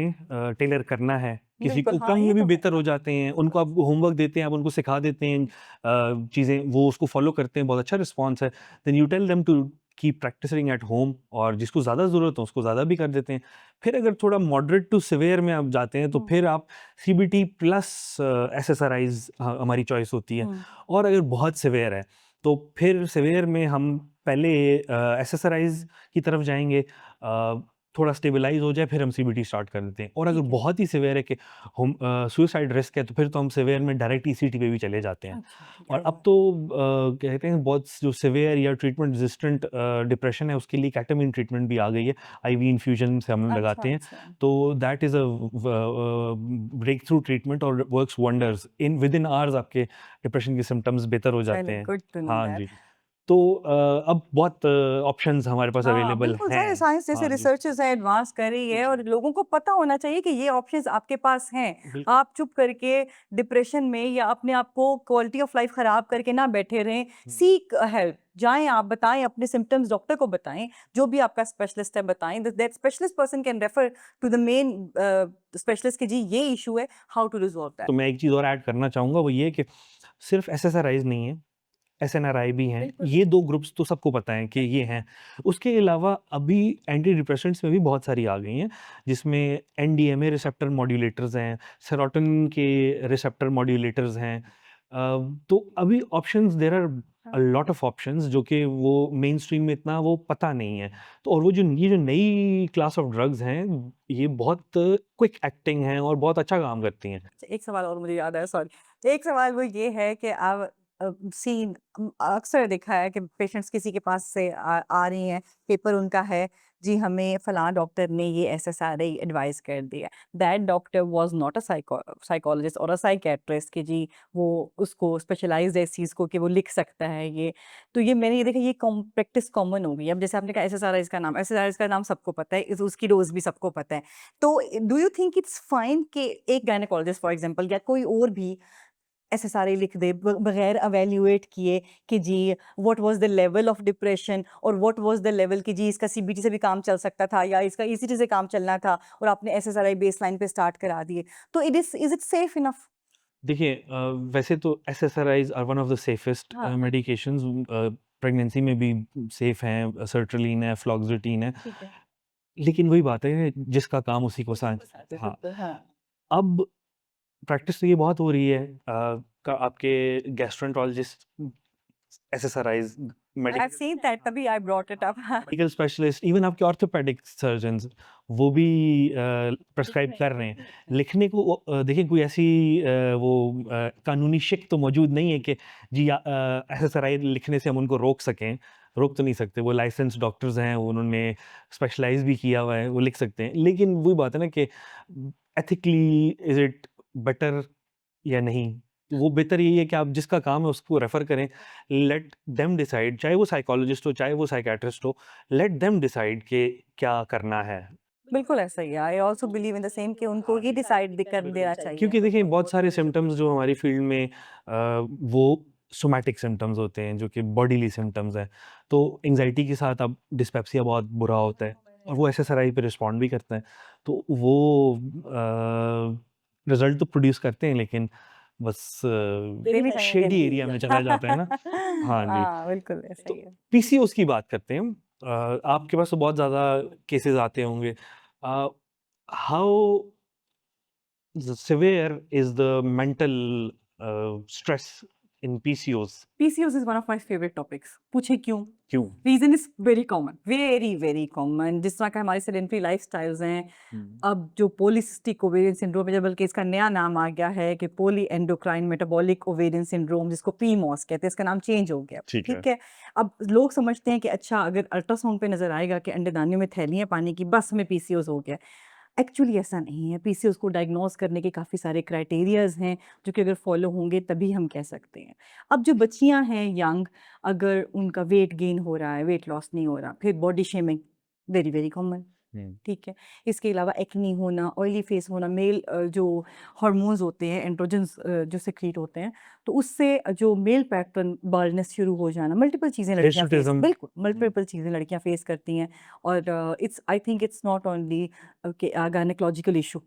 [SPEAKER 1] टेलर करना है। किसी
[SPEAKER 2] बिल्कुल,
[SPEAKER 1] को
[SPEAKER 2] हाँ,
[SPEAKER 1] कम
[SPEAKER 2] ये
[SPEAKER 1] में भी
[SPEAKER 2] तो है।
[SPEAKER 1] बेहतर हो जाते हैं, उनको आप होमवर्क देते हैं, आप उनको सिखा देते हैं चीज़ें, वो उसको फ़ॉलो करते हैं, बहुत अच्छा रिस्पॉन्स है। Then you tell them to keep practicing at home, और जिसको ज़्यादा ज़रूरत हो उसको ज़्यादा भी कर देते हैं। फिर अगर थोड़ा मॉडरेट टू सिवियर में आप जाते हैं, तो
[SPEAKER 2] हुँ,
[SPEAKER 1] फिर आप सीबीटी प्लस एसएसआरआईज़ हमारी चॉइस होती है।
[SPEAKER 2] हुँ,
[SPEAKER 1] और अगर बहुत सिवियर है, तो फिर सिवियर में हम पहले एसेसराइज़ की तरफ जाएँगे, थोड़ा स्टेबलाइज़ हो जाए, फिर हम सीबीटी स्टार्ट कर देते हैं। और अगर
[SPEAKER 2] ठीक है।
[SPEAKER 1] बहुत ही सिवियर है कि हम सुसाइड रिस्क है, तो फिर तो हम सिवियर में डायरेक्ट ईसीटी पे भी चले जाते हैं।
[SPEAKER 2] अच्छा, ठीक है।
[SPEAKER 1] और अब तो कहते हैं बहुत जो सिवियर या ट्रीटमेंट रेजिस्टेंट डिप्रेशन है, उसके लिए केटामीन ट्रीटमेंट भी आ गई है, आईवी इन्फ्यूजन से हम
[SPEAKER 2] अच्छा,
[SPEAKER 1] लगाते हैं।
[SPEAKER 2] अच्छा।
[SPEAKER 1] तो that is a breakthrough treatment और works wonders, in within hours आपके डिप्रेशन के सिम्पटम्स बेहतर हो जाते
[SPEAKER 2] चलिए,
[SPEAKER 1] हैं।
[SPEAKER 2] गुड टू नो
[SPEAKER 1] हाँ
[SPEAKER 2] दैट।
[SPEAKER 1] जी। तो अब बहुत ऑप्शंस हमारे पास
[SPEAKER 2] हाँ,
[SPEAKER 1] अवेलेबल
[SPEAKER 2] बिल्कुल सारे
[SPEAKER 1] हैं।
[SPEAKER 2] साइंस जैसे
[SPEAKER 1] हाँ जी।
[SPEAKER 2] रिसर्चेज़ हैं, एडवांस कर रही है
[SPEAKER 1] जी,
[SPEAKER 2] और लोगों को पता होना चाहिए कि ये ऑप्शंस आपके पास हैं।
[SPEAKER 1] बिल्कुल।
[SPEAKER 2] आप चुप करके डिप्रेशन में या अपने आप को क्वालिटी ऑफ लाइफ खराब करके ना बैठे रहें।
[SPEAKER 1] हुँ।
[SPEAKER 2] सीक हेल्प, जाएँ आप बताएँ अपने सिम्पटम्स डॉक्टर को बताएँ, जो भी आपका स्पेशलिस्ट है बताएँ। The that specialist person can refer to the main specialist कि जी ये इश्यू है, हाउ टू रिज़ॉल्व दैट।
[SPEAKER 1] तो मैं एक चीज़ और ऐड करना चाहूँगा, वो ये कि सिर्फ़ एसएसआरआईज़ नहीं है, एसएनआरआई भी हैं।
[SPEAKER 2] बिल्कुल।
[SPEAKER 1] ये 2 ग्रुप्स तो सबको पता है कि ये हैं। उसके अलावा अभी एंटी डिप्रेसेंट्स में भी बहुत सारी आ गई हैं, जिसमें एनडीएमए रिसेप्टर मॉड्यूलेटर्स हैं, सेरोटोनिन के रिसेप्टर मॉड्यूलेटर्स हैं। तो अभी ऑप्शंस, देयर आर अ
[SPEAKER 2] हाँ।
[SPEAKER 1] लॉट ऑफ ऑप्शंस, जो कि वो मेनस्ट्रीम में इतना वो पता नहीं है। तो और वो जो ये जो नई क्लास ऑफ ड्रग्स हैं, ये बहुत क्विक एक्टिंग हैं और बहुत अच्छा काम करती हैं।
[SPEAKER 2] अच्छा, एक सवाल और मुझे याद आया, सॉरी। एक सवाल वो ये है कि आप अक्सर देखा है कि पेशेंट्स किसी के पास से आ रही हैं, पेपर उनका है, जी हमें फलाँ डॉक्टर ने ये एसएसआरआई एडवाइस कर दिया। That doctor was not a psychologist और अ साइकियाट्रिस्ट कि जी वो उसको स्पेशलाइज़्ड है इस चीज़ को कि वो लिख सकता है ये। तो ये मैंने ये देखा, ये प्रैक्टिस कॉमन हो गई। अब जैसे आपने कहा एसएसआरआईज़ का नाम सबको पता है, उसकी डोज़ भी सबको पता है। तो do you think it's fine कि एक गायनेकोलॉजिस्ट फॉर एग्जांपल या कोई और भी एसएसआरआई लिख दे बगैर इवैल्यूएट किए कि जी what was the level of depression और व्हाट वाज़ द लेवल कि जी इसका सीबीटी से भी काम चल सकता था या इसका ईसीटी से काम चलना था और आपने एसएसआरआई बेसलाइन पे स्टार्ट करा दिए। तो इज़ इट सेफ इनफ?
[SPEAKER 1] देखिए, वैसे तो SSRIs are one of the safest
[SPEAKER 2] हाँ,
[SPEAKER 1] मेडिकेशंस, प्रेगनेंसी में भी सेफ हैं, सर्ट्रालिन है, फ्लॉक्सेटिन है।
[SPEAKER 2] ठीक है।
[SPEAKER 1] लेकिन वही बात है, जिसका काम उसी को
[SPEAKER 2] उसी
[SPEAKER 1] सा
[SPEAKER 2] को साथ है,
[SPEAKER 1] हाँ,
[SPEAKER 2] बिल्कुल, हाँ।
[SPEAKER 1] अब प्रैक्टिस तो ये बहुत हो रही है, आपके gastroenterologist SSRIs,
[SPEAKER 2] I have seen that, तभी आई ब्रॉट इट अप। हाँ,
[SPEAKER 1] मेडिकल स्पेशलिस्ट, इवन आपके ऑर्थोपेडिक सर्जन्स, वो भी
[SPEAKER 2] लिख
[SPEAKER 1] प्रिस्क्राइब
[SPEAKER 2] रहे हैं,
[SPEAKER 1] कर रहे हैं।
[SPEAKER 2] बिल्कुल लिख रहे हैं।
[SPEAKER 1] लिखने को देखिए, कोई ऐसी कानूनी शिक तो मौजूद नहीं है कि जी एसएसआरआई लिखने से हम उनको रोक सकें। रोक तो नहीं सकते, वो लाइसेंस्ड डॉक्टर्स हैं, उन्होंने स्पेशलाइज़ भी किया हुआ है, वो लिख सकते हैं। लेकिन वही बात है ना कि एथिकली इज़ इट बेटर या नहीं? वो बेहतर यही है कि आप जिसका काम है उसको रेफ़र करें। लेट देम डिसाइड, चाहे वो साइकोलॉजिस्ट हो, चाहे वो साइकियाट्रिस्ट हो, लेट देम डिसाइड कि क्या करना है।
[SPEAKER 2] बिल्कुल ऐसा ही है। I also believe in the same कि उनको ही डिसाइड कर देना चाहिए।
[SPEAKER 1] क्योंकि देखिए बहुत सारे सिम्पटम्स जो हमारी फील्ड में वो सोमैटिक सिम्पटम्स होते हैं जो कि बॉडीली सिम्पटम्स हैं। तो एंग्जायटी के साथ अब डिस्पेप्सिया बहुत बुरा होता है और वो एसएसआरआई पे रिस्पॉन्ड भी करते हैं। तो वो रिजल्ट तो प्रोड्यूस करते हैं लेकिन बस
[SPEAKER 2] देनी चाहिए
[SPEAKER 1] शेडी
[SPEAKER 2] जल्दी।
[SPEAKER 1] एरिया में चला जाता है ना। हाँ जी।
[SPEAKER 2] हाँ, बिल्कुल ऐसा
[SPEAKER 1] तो
[SPEAKER 2] ही है।
[SPEAKER 1] पीसीओएस की बात करते हैं हम। आपके पास तो बहुत ज़्यादा केसेस आते होंगे। How severe is the mental stress in PCOS?
[SPEAKER 2] PCOS is one of my favourite topics. पूछे क्यों?
[SPEAKER 1] क्यों?
[SPEAKER 2] Reason is very common, very very common. जिस तरह का हमारे सेडेंटरी लाइफस्टाइल्स हैं, अब जो पॉलीसिस्टिक ओवेरियन सिंड्रोम है, बल्कि इसका नया नाम आ गया है कि poly endocrine metabolic ovarian syndrome, जिसको पीमोस कहते हैं, इसका नाम चेंज हो गया।
[SPEAKER 1] ठीक है।
[SPEAKER 2] ठीक है। अब लोग समझते हैं कि अच्छा, अगर अल्ट्रासाउंड पे नजर आएगा कि अंडे में थैलियां पानी की, बस हमें पीसीओएस हो गया। एक्चुअली ऐसा नहीं है। पीसीओएस को डायग्नोज करने के काफ़ी सारे क्राइटेरियाज हैं जो कि अगर फॉलो होंगे तभी हम कह सकते हैं। अब जो बच्चियां हैं यंग, अगर उनका वेट गेन हो रहा है, वेट लॉस नहीं हो रहा, फिर body shaming, very very common.
[SPEAKER 1] Hmm.
[SPEAKER 2] ठीक है। इसके अलावा एक्नी होना, ऑयली फेस होना, मेल जो हार्मोन्स होते हैं, एंड्रोजन्स जो सिक्रीट होते हैं, तो उससे जो मेल पैटर्न बाल्डनेस शुरू हो जाना, मल्टीपल चीज़ें लड़कियां फेस,
[SPEAKER 1] हिर्सुटिज़्म।
[SPEAKER 2] बिल्कुल मल्टीपल चीज़ें लड़कियां फेस करती हैं। और it's I think it's not only gynaecological issue,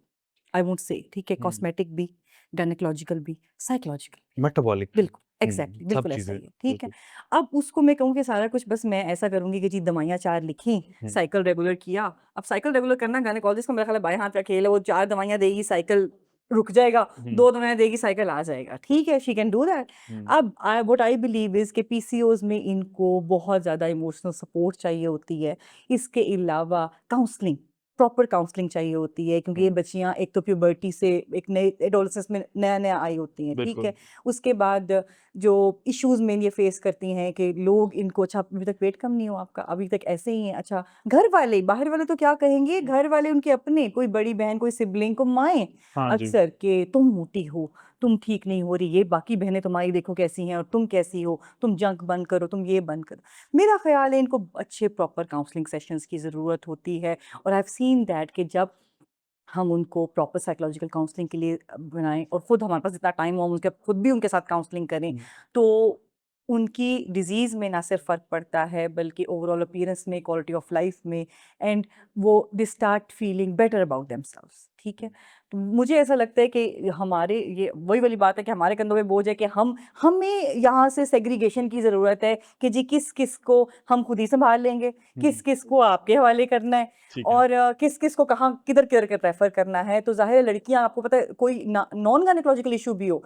[SPEAKER 2] I won't say, ठीक है,
[SPEAKER 1] हुँ।
[SPEAKER 2] कॉस्मेटिक भी, गायनेकोलॉजिकल भी, साइकोलॉजिकल।
[SPEAKER 1] मेटाबॉलिक।
[SPEAKER 2] बिल्कुल,
[SPEAKER 1] हुँ,
[SPEAKER 2] एग्ज़ैक्टली,
[SPEAKER 1] सब
[SPEAKER 2] बिल्कुल ऐसा
[SPEAKER 1] चीज़ें,
[SPEAKER 2] ही है, ठीक है।
[SPEAKER 1] बिल्कुल।
[SPEAKER 2] अब उसको मैं कहूँ कि सारा कुछ बस मैं ऐसा करूँगी कि जी दवाइयाँ 4 लिखीं,
[SPEAKER 1] हुँ।
[SPEAKER 2] साइकिल रेगुलर किया। अब साइकिल रेगुलर करना गायनेकोलॉजिस्ट का मेरा ख़्याल है बाएँ हाथ का खेल है, वो 4 दवाइयाँ देगी, साइकिल रुक जाएगा,
[SPEAKER 1] हुँ।
[SPEAKER 2] 2 दवाइयाँ देगी, साइकिल आ जाएगा, ठीक है, शी कैन डू दैट।
[SPEAKER 1] हुँ।
[SPEAKER 2] अब I what I believe is कि पीसीओज़ में इनको बहुत ज़्यादा इमोशनल सपोर्ट चाहिए होती है। इसके अलावा काउंसलिंग, प्रॉपर काउंसलिंग चाहिए होती है, क्योंकि
[SPEAKER 1] हुँ।
[SPEAKER 2] ये बच्चियाँ एक तो प्यूबर्टी से एक नए एडोलसेंस में नया-नया आई होती हैं, ठीक
[SPEAKER 1] बिल्कुल।
[SPEAKER 2] है? उसके बाद जो इश्यूज़ मेन ये फेस करती हैं कि लोग इनको, अच्छा अभी तक वेट कम नहीं हुआ आपका, अभी तक ऐसे ही हैं, अच्छा घर वाले, बाहर वाले तो क्या कहेंगे, घर वाले उनके अपने, कोई बड़ी बहन, कोई सिबलिंग को माएँ
[SPEAKER 1] हाँ जी।
[SPEAKER 2] अक्सर कि तुम मोटी हो, तुम ठीक नहीं हो रही, ये बाकी बहनें तुम्हारी देखो कैसी हैं और तुम कैसी हो, तुम जंक बंद करो, तुम ये बंद करो। मेरा ख़्याल है इनको अच्छे प्रॉपर काउंसलिंग सेशंस की ज़रूरत होती है, और आई हैव सीन दैट कि जब हम उनको प्रॉपर साइकोलॉजिकल काउंसलिंग के लिए बनाएँ और खुद हमारे पास इतना टाइम हो, हम उनके खुद भी उनके साथ काउंसलिंग करें,
[SPEAKER 1] हुँ।
[SPEAKER 2] तो उनकी डिज़ीज़ में ना सिर्फ फ़र्क पड़ता है, बल्कि ओवरऑल अपीयरेंस में, क्वालिटी ऑफ लाइफ में, एंड वो they start feeling better about themselves, ठीक है? तो मुझे ऐसा लगता है कि हमारे, ये वही वाली बात है कि हमारे कंधों पे बोझ है कि हमें यहाँ से सेग्रीगेशन की ज़रूरत है कि जी किस-किस को हम खुद ही सँभाल लेंगे,
[SPEAKER 1] हुँ।
[SPEAKER 2] किस-किस को आपके हवाले करना है,
[SPEAKER 1] ठीक है।
[SPEAKER 2] और किस-किस को कहाँ किधर-किधर के रेफ़र करना है। तो ज़ाहिर है लड़कियाँ, आपको पता है, कोई नॉन गायनेकोलॉजिकल इश्यू भी हो,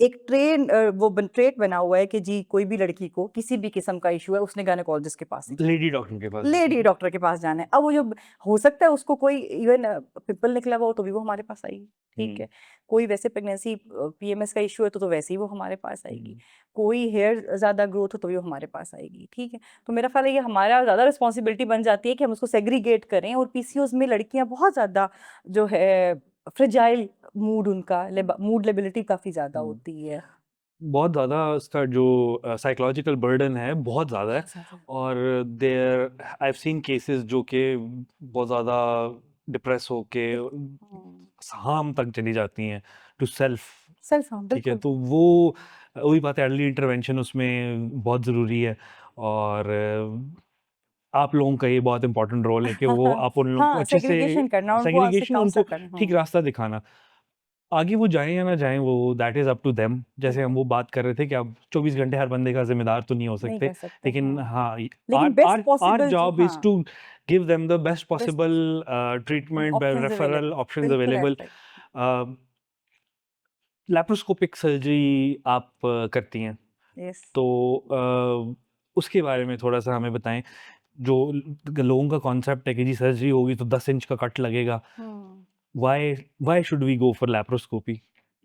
[SPEAKER 2] एक ट्रेट बना हुआ है कि जी कोई भी लड़की को किसी भी किस्म का इश्यू है, उसने गायनेकोलॉजिस्ट के पास ही जाना
[SPEAKER 1] लेडी डॉक्टर के पास
[SPEAKER 2] है,
[SPEAKER 1] जाना
[SPEAKER 2] लेडी
[SPEAKER 1] है।
[SPEAKER 2] डॉक्टर के पास जाना है। अब वो जो हो सकता है उसको कोई इवन पिंपल निकला हुआ हो तो भी वो हमारे पास आएगी, ठीक
[SPEAKER 1] हुँ।
[SPEAKER 2] है। कोई वैसे प्रेगनेंसी पीएमएस का इश्यू है तो वैसे ही वो हमारे पास आएगी।
[SPEAKER 1] हुँ।
[SPEAKER 2] कोई हेयर ज़्यादा ग्रोथ हो तो भी वो हमारे पास आएगी, ठीक है। तो मेरा ख़्याल है ये हमारा ज़्यादा रिस्पॉन्सिबिलिटी बन जाती है कि हम उसको सेग्रीगेट करें, और पीसीओएस में लड़कियाँ बहुत ज़्यादा जो है फ्रेजाइल, मूड उनका मूड लेबिलिटी काफ़ी ज़्यादा
[SPEAKER 1] हुँ।
[SPEAKER 2] होती है।
[SPEAKER 1] बहुत ज़्यादा इसका जो साइकोलॉजिकल बर्डन है बहुत ज़्यादा है।
[SPEAKER 2] बहुत ज़्यादा।
[SPEAKER 1] और there I have seen cases जो कि बहुत ज़्यादा डिप्रेस होके
[SPEAKER 2] हुँ।
[SPEAKER 1] हार्म तक चली जाती हैं टू सेल्फ।
[SPEAKER 2] सेल्फ हार्म,
[SPEAKER 1] ठीक है,
[SPEAKER 2] बिल्कुल।
[SPEAKER 1] तो वो वही बात है, अर्ली इंटरवेंशन उसमें बहुत ज़रूरी है। और आप लोगों का ये बहुत इम्पोर्टेंट रोल है कि वो आप उन लोगों को
[SPEAKER 2] हाँ,
[SPEAKER 1] अच्छे से
[SPEAKER 2] सेग्रीगेशन करना, उनको ऐसे
[SPEAKER 1] सेग्रीगेशन,
[SPEAKER 2] काउंसल
[SPEAKER 1] उनको
[SPEAKER 2] करना।
[SPEAKER 1] ठीक
[SPEAKER 2] हुँ।
[SPEAKER 1] रास्ता दिखाना। आगे वो जाएँ या ना जाएँ, वो that is up to them. जैसे हम
[SPEAKER 2] बिल्कुल,
[SPEAKER 1] वो बात कर रहे थे कि आप 24 घंटे हर बंदे का ज़िम्मेदार तो नहीं हो
[SPEAKER 2] नहीं
[SPEAKER 1] सकते।
[SPEAKER 2] कर सकते,
[SPEAKER 1] लेकिन
[SPEAKER 2] हाँ।
[SPEAKER 1] हाँ,
[SPEAKER 2] लेकिन
[SPEAKER 1] our
[SPEAKER 2] best
[SPEAKER 1] our our
[SPEAKER 2] possible जो,
[SPEAKER 1] जॉब इज़
[SPEAKER 2] हाँ,
[SPEAKER 1] to give them the best
[SPEAKER 2] best
[SPEAKER 1] possible treatment,
[SPEAKER 2] options
[SPEAKER 1] referral
[SPEAKER 2] available,
[SPEAKER 1] options
[SPEAKER 2] बिल्कुल
[SPEAKER 1] अवेलेबल।
[SPEAKER 2] ऐसा ही।
[SPEAKER 1] अ, लैप्रोस्कोपिक सर्जरी आप करती हैं,
[SPEAKER 2] यस।
[SPEAKER 1] तो उसके बारे में थोड़ा-सा हमें बताएँ। जो लोगों का कॉन्सेप्ट है कि जी सर्जरी होगी तो 10 इंच का कट लगेगा।
[SPEAKER 2] Hmm.
[SPEAKER 1] Why why should we go for laparoscopy?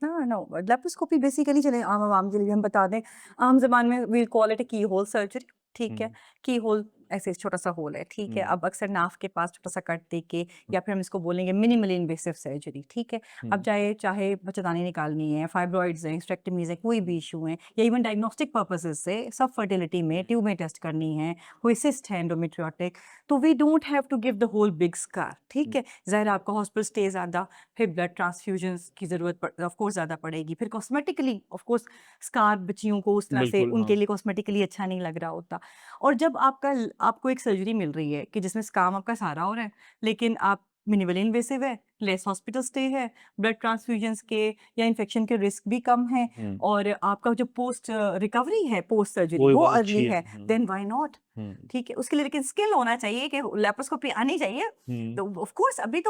[SPEAKER 2] हाँ, नो, लैप्रोस्कोपी बेसिकली, चलें आम आवाम के लिए हम बता दें, आम ज़बान में वी कॉल इट अ की होल सर्जरी, ठीक है।
[SPEAKER 1] हुँ।
[SPEAKER 2] की होल ऐसे छोटा सा होल है, ठीक है।
[SPEAKER 1] हुँ,
[SPEAKER 2] अब अक्सर नाफ के पास छोटा सा कट दे के या फिर हम इसको बोलेंगे मिनिमली इन्वेसिव सर्जरी, ठीक है। अब
[SPEAKER 1] हुँ,
[SPEAKER 2] चाहे चाहे बच्चेदानी निकालनी है, फाइब्रॉइड्स हैं, हिस्टेक्टमीज़ है, कोई भी इशू है या इवन डायग्नोस्टिक पर्पसेस से सब फर्टिलिटी में ट्यूबें टेस्ट करनी है, कोई सिस्ट है एंडोमेट्रियोटिक, तो we don't have to give the whole big scar, ठीक
[SPEAKER 1] हुँ,
[SPEAKER 2] है। ज़ाहिर है आपका हॉस्पिटल स्टे ज़्यादा, फिर ब्लड ट्रांसफ्यूजन्स की ज़रूरत ऑफ कोर्स ज़्यादा पड़ेगी, फिर कॉस्मेटिकली ऑफ कोर्स स्कार बच्चियों को उस तरह से
[SPEAKER 1] बिल्कुल,
[SPEAKER 2] उनके
[SPEAKER 1] हाँ।
[SPEAKER 2] लिए कॉस्मेटिकली अच्छा नहीं लग रहा होता। और जब आपको एक सर्जरी मिल रही है कि जिसमें काम आपका सारा हो रहा है, लेकिन आप मिनिमली इन्वेसिव है, लेस हॉस्पिटल स्टे है, ब्लड ट्रांसफ्यूजन्स के या इन्फेक्शन के रिस्क भी कम है
[SPEAKER 1] हुँ,
[SPEAKER 2] और आपका जो पोस्ट रिकवरी है पोस्ट सर्जरी
[SPEAKER 1] वो भी
[SPEAKER 2] वो
[SPEAKER 1] बहुत
[SPEAKER 2] अर्ली
[SPEAKER 1] अच्छी है।
[SPEAKER 2] है,
[SPEAKER 1] हुँ,
[SPEAKER 2] देन व्हाई नॉट?
[SPEAKER 1] हुँ,
[SPEAKER 2] ठीक है, उसके लिए लेकिन स्किल होना चाहिए कि लैप्रोस्कोपी आनी चाहिए।
[SPEAKER 1] हुँ,
[SPEAKER 2] तो ऑफ कोर्स अभी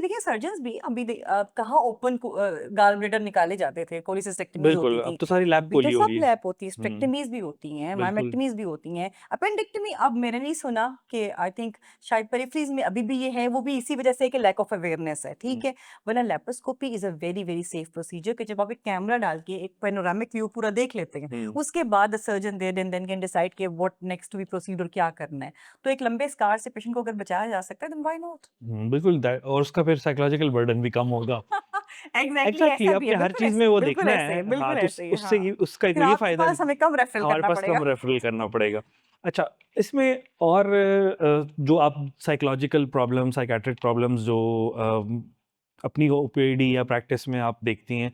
[SPEAKER 2] देखिए सर्जन्स भी कहाँ ओपन गॉल ब्लैडर निकाले जाते थे, कोलिसिस्टेक्टमीज़
[SPEAKER 1] बिल्कुल,
[SPEAKER 2] होती
[SPEAKER 1] अब
[SPEAKER 2] थी।
[SPEAKER 1] तो सारी लैब
[SPEAKER 2] अभी तो
[SPEAKER 1] पोली हो
[SPEAKER 2] सब
[SPEAKER 1] गई है।
[SPEAKER 2] लैप होती है,
[SPEAKER 1] हुँ,
[SPEAKER 2] स्टेक्टमीज़ भी होती हैं,
[SPEAKER 1] बिल्कुल।
[SPEAKER 2] मायमेक्टमीज़ भी होती हैं। अपेंडेक्टमी अब मैंने नहीं सुना कि आई थिंक शायद पेरिफेरीज़ में अभी भी ये है, वो भी इसी वजह से कि लैक ऑफ अवेयरनेस है,
[SPEAKER 1] हुँ,
[SPEAKER 2] ठीक है? वरना laparoscopy is a very, very safe procedure कि जब आप एक कैमरा डाल के एक पैनोरामिक व्यू पूरा देख लेते हैं,
[SPEAKER 1] हुँ,
[SPEAKER 2] उसके बाद the surgeon there and then can decide कि what next to be proceed और क्या करना है। तो एक लंबे स्कार से पेशेंट को अगर बचाया जा सकता है देन व्हाई नॉट?
[SPEAKER 1] हुँ, बिल्कुल दैट और उसका फिर साइकोलॉजिकल बर्डन भी कम होगा।
[SPEAKER 2] एग्ज़ैक्टली
[SPEAKER 1] एग्ज़ैक्टली
[SPEAKER 2] ऐसा भी है,
[SPEAKER 1] आपने हर चीज़ में वो
[SPEAKER 2] बिल्कुल
[SPEAKER 1] देखना
[SPEAKER 2] ऐसे
[SPEAKER 1] है।
[SPEAKER 2] ही,
[SPEAKER 1] हाँ,
[SPEAKER 2] बिल्कुल
[SPEAKER 1] तो
[SPEAKER 2] ऐसे ही,
[SPEAKER 1] उससे
[SPEAKER 2] हाँ।
[SPEAKER 1] ये उसका
[SPEAKER 2] फिर
[SPEAKER 1] ये
[SPEAKER 2] आपके
[SPEAKER 1] फ़ायदा
[SPEAKER 2] पास हमें कम रेफ़रल
[SPEAKER 1] हमारे
[SPEAKER 2] करना
[SPEAKER 1] पास
[SPEAKER 2] पड़ेगा।
[SPEAKER 1] कम रेफ़रल करना पड़ेगा। अच्छा, इसमें और जो आप साइकोलॉजिकल प्रॉब्लम, साइकियाट्रिक प्रॉब्लम्स जो अपनी ओपीडी या प्रैक्टिस में आप देखती हैं,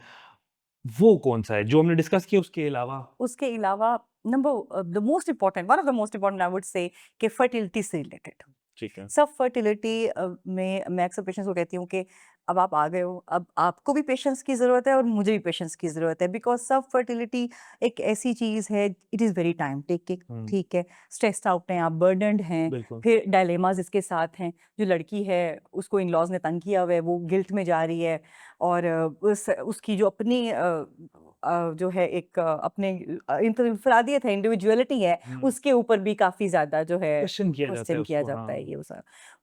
[SPEAKER 1] वो कौन-सा है? जो हमने डिस्कस किया उसके अलावा?
[SPEAKER 2] उसके अलावा the most important one of the most important I would से कि फर्टिलिटी से रिलेटेड।
[SPEAKER 1] ठीक है।
[SPEAKER 2] सब फर्टिलिटी में मैं अक्सर पेशेंट्स को कहती हूँ कि अब आप आ गए हो, अब आपको भी पेशेंस की ज़रूरत है और मुझे भी पेशेंस की ज़रूरत है बिकॉज़ सब फर्टिलिटी एक ऐसी चीज़ है, it is very time taking,
[SPEAKER 1] hmm,
[SPEAKER 2] ठीक है? स्ट्रेस्ड आउट हैं आप, बर्डन्ड हैं,
[SPEAKER 1] बिल्कुल।
[SPEAKER 2] फिर डायलेमास इसके साथ हैं। जो लड़की है उसको इन-लॉज़ ने तंग किया हुआ है, वो गिल्ट में जा रही है और उस उसकी जो अपनी जो है एक अपने इंफरादियत है, इंडिविजुअलिटी है,
[SPEAKER 1] हुँ,
[SPEAKER 2] उसके ऊपर भी काफ़ी ज़्यादा जो है
[SPEAKER 1] क्वेश्चन किया जाता है
[SPEAKER 2] क्वेश्चन किया
[SPEAKER 1] उसको,
[SPEAKER 2] जाता है
[SPEAKER 1] हाँ।
[SPEAKER 2] ये वो सारा।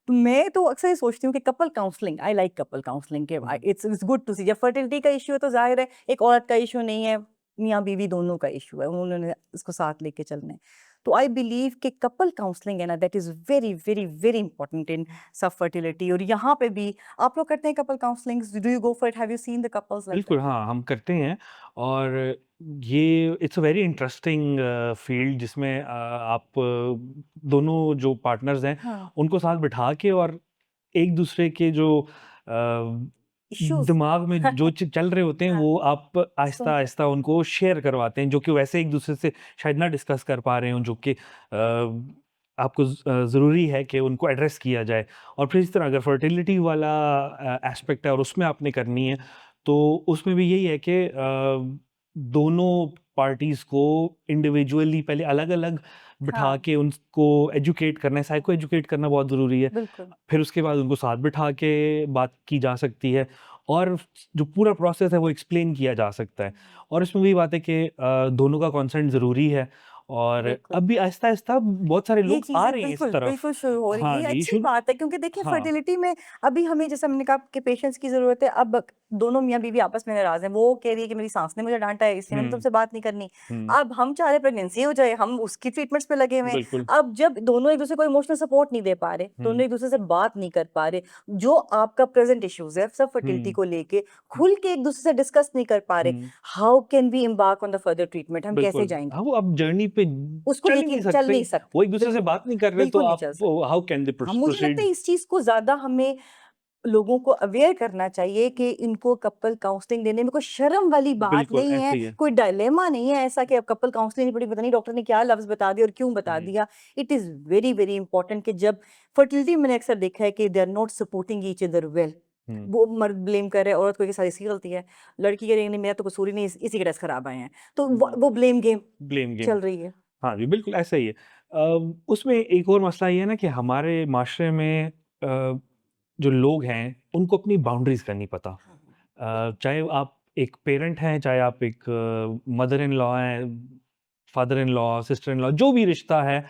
[SPEAKER 2] तो मैं तो अक्सर ये सोचती हूँ कि couple counselling I like couple counselling के
[SPEAKER 1] हुँ,
[SPEAKER 2] इट्स गुड टू सी जब फर्टिलिटी का इश्यू है तो ज़ाहिर है एक औरत का इश्यू नहीं है, मियाँ-बीवी दोनों का इश्यू है, उन्होंने इसको साथ लेके चलना है। तो आई बिलीव कि कपल काउंसलिंग है ना that is very, very, very important in सब फर्टिलिटी और यहाँ पे भी आप लोग करते हैं couple counsellings? Do you go for it? Have you seen the couples like that?
[SPEAKER 1] बिल्कुल, हाँ, हम करते हैं और ये it's a very interesting field जिसमें आप दोनों जो पार्टनर्स हैं,
[SPEAKER 2] हाँ,
[SPEAKER 1] उनको साथ बिठा के और एक-दूसरे के जो
[SPEAKER 2] इश्यूज़
[SPEAKER 1] दिमाग में जो चल रहे होते हैं,
[SPEAKER 2] हाँ,
[SPEAKER 1] वो आप
[SPEAKER 2] सुनते
[SPEAKER 1] आहिस्ता-आहिस्ता उनको शेयर करवाते हैं, जो कि वैसे एक-दूसरे से शायद ना डिस्कस कर पा रहे हों, जो कि आपको ज़रूरी है कि उनको एड्रेस किया जाए। और फिर इस तरह अगर फर्टिलिटी वाला एस्पेक्ट है और उसमें आपने करनी है, तो उसमें भी यही है कि दोनों पार्टीज़ को इंडिविजुअली पहले अलग-अलग बिठा
[SPEAKER 2] हाँ,
[SPEAKER 1] के उनको एजुकेट करना है, साइको एजुकेट करना बहुत ज़रूरी है।
[SPEAKER 2] बिल्कुल।
[SPEAKER 1] फिर उसके बाद उनको साथ बिठा के बात की जा सकती है और जो पूरा प्रोसेस है वो एक्सप्लेन किया जा सकता है। और इसमें वही बात है कि दोनों का कंसेंट ज़रूरी है और
[SPEAKER 2] बिल्कुल।
[SPEAKER 1] अब भी आहिस्ता-आहिस्ता बहुत सारे
[SPEAKER 2] ये
[SPEAKER 1] लोग आ
[SPEAKER 2] चीज़ें
[SPEAKER 1] रहे हैं इस
[SPEAKER 2] बिल्कुल,
[SPEAKER 1] तरफ।
[SPEAKER 2] बिल्कुल शुरू हो रही हैं।
[SPEAKER 1] हाँ
[SPEAKER 2] ये
[SPEAKER 1] जी,
[SPEAKER 2] अच्छी
[SPEAKER 1] शुरू
[SPEAKER 2] बात है क्योंकि देखिए
[SPEAKER 1] हाँ।
[SPEAKER 2] फर्टिलिटी में अभी हमें जैसे हमने कहा कि पेशेंस की ज़रूरत है। अब दोनों मियाँ-बीवी आपस में नाराज़ हैं। वो कह रही है कि मेरी सास ने मुझे डाँटा है इसलिए मैंने
[SPEAKER 1] हुँ,
[SPEAKER 2] तुमसे बात नहीं करनी।
[SPEAKER 1] हुँ,
[SPEAKER 2] अब हम चाह रहे हैं प्रेगनेंसी हो जाए, हम उसकी ट्रीटमेंट्स पे लगे हुए हैं।
[SPEAKER 1] बिल्कुल।
[SPEAKER 2] अब जब दोनों एक-दूसरे को इमोशनल सपोर्ट नहीं दे पा रहे, दोनों
[SPEAKER 1] हुँ,
[SPEAKER 2] एक-दूसरे से बात नहीं कर पा रहे, जो आपका प्रेज़ेंट इश्यूज़ है सब फर्टिलिटी
[SPEAKER 1] हुँ,
[SPEAKER 2] को लेके खुल के एक-दूसरे से डिस्कस नहीं कर पा रहे,
[SPEAKER 1] hmm,
[SPEAKER 2] how can we embark on the further treatment? हम कैसे
[SPEAKER 1] बिल्कुल।
[SPEAKER 2] जाएँगे?
[SPEAKER 1] हाँ, वो आप जर्नी पे
[SPEAKER 2] उसको
[SPEAKER 1] चल ही
[SPEAKER 2] लेके
[SPEAKER 1] नहीं
[SPEAKER 2] चल
[SPEAKER 1] सकते।
[SPEAKER 2] नहीं सकते।
[SPEAKER 1] वो एक-दूसरे से
[SPEAKER 2] बिल्कुल,
[SPEAKER 1] बात नहीं कर रहे तो
[SPEAKER 2] बिल्कुल नहीं
[SPEAKER 1] आप
[SPEAKER 2] चल सकते।
[SPEAKER 1] हाउ कैन दे
[SPEAKER 2] हाँ, मुझे लगता
[SPEAKER 1] प्रोसीड?
[SPEAKER 2] है इस चीज़ को ज़्यादा हमें लोगों को अवेयर करना चाहिए कि इनको कपल काउंसलिंग देने में कोई शर्म वाली बात
[SPEAKER 1] बिल्कुल,
[SPEAKER 2] नहीं है,
[SPEAKER 1] ऐसे ही है।
[SPEAKER 2] कोई डायलेमा नहीं है ऐसा कि अब कपल काउंसलिंग नहीं पड़ी, पता नहीं डॉक्टर ने क्या लफ्ज़ बता दिया और क्यों बता
[SPEAKER 1] हुँ,
[SPEAKER 2] दिया। It is very, very important कि जब फर्टिलिटी मैंने अक्सर देखा है कि they are not supporting each other well.
[SPEAKER 1] Hmm,
[SPEAKER 2] वो मर्द ब्लेम कर रहा है औरत को कि सारी इसकी गलती है। लड़की कह रही है नहीं मेरा तो कसूर ही नहीं, इसी के टेस्ट खराब आए हैं। तो
[SPEAKER 1] हुँ,
[SPEAKER 2] वो ब्लेम गेम
[SPEAKER 1] ब्लेम गेम।
[SPEAKER 2] चल रही है।
[SPEAKER 1] हाँ जी, बिल्कुल ऐसा ही है। उसमें एक और मसला ये है ना कि हमारे माशरे में जो लोग हैं, उनको अपनी बाउंड्रीज़ का नहीं पता।
[SPEAKER 2] हाँ, हाँ।
[SPEAKER 1] चाहे आप एक पेरेंट हैं, चाहे आप एक मदर इन लॉ हैं, father in law, sister in law, जो भी रिश्ता है,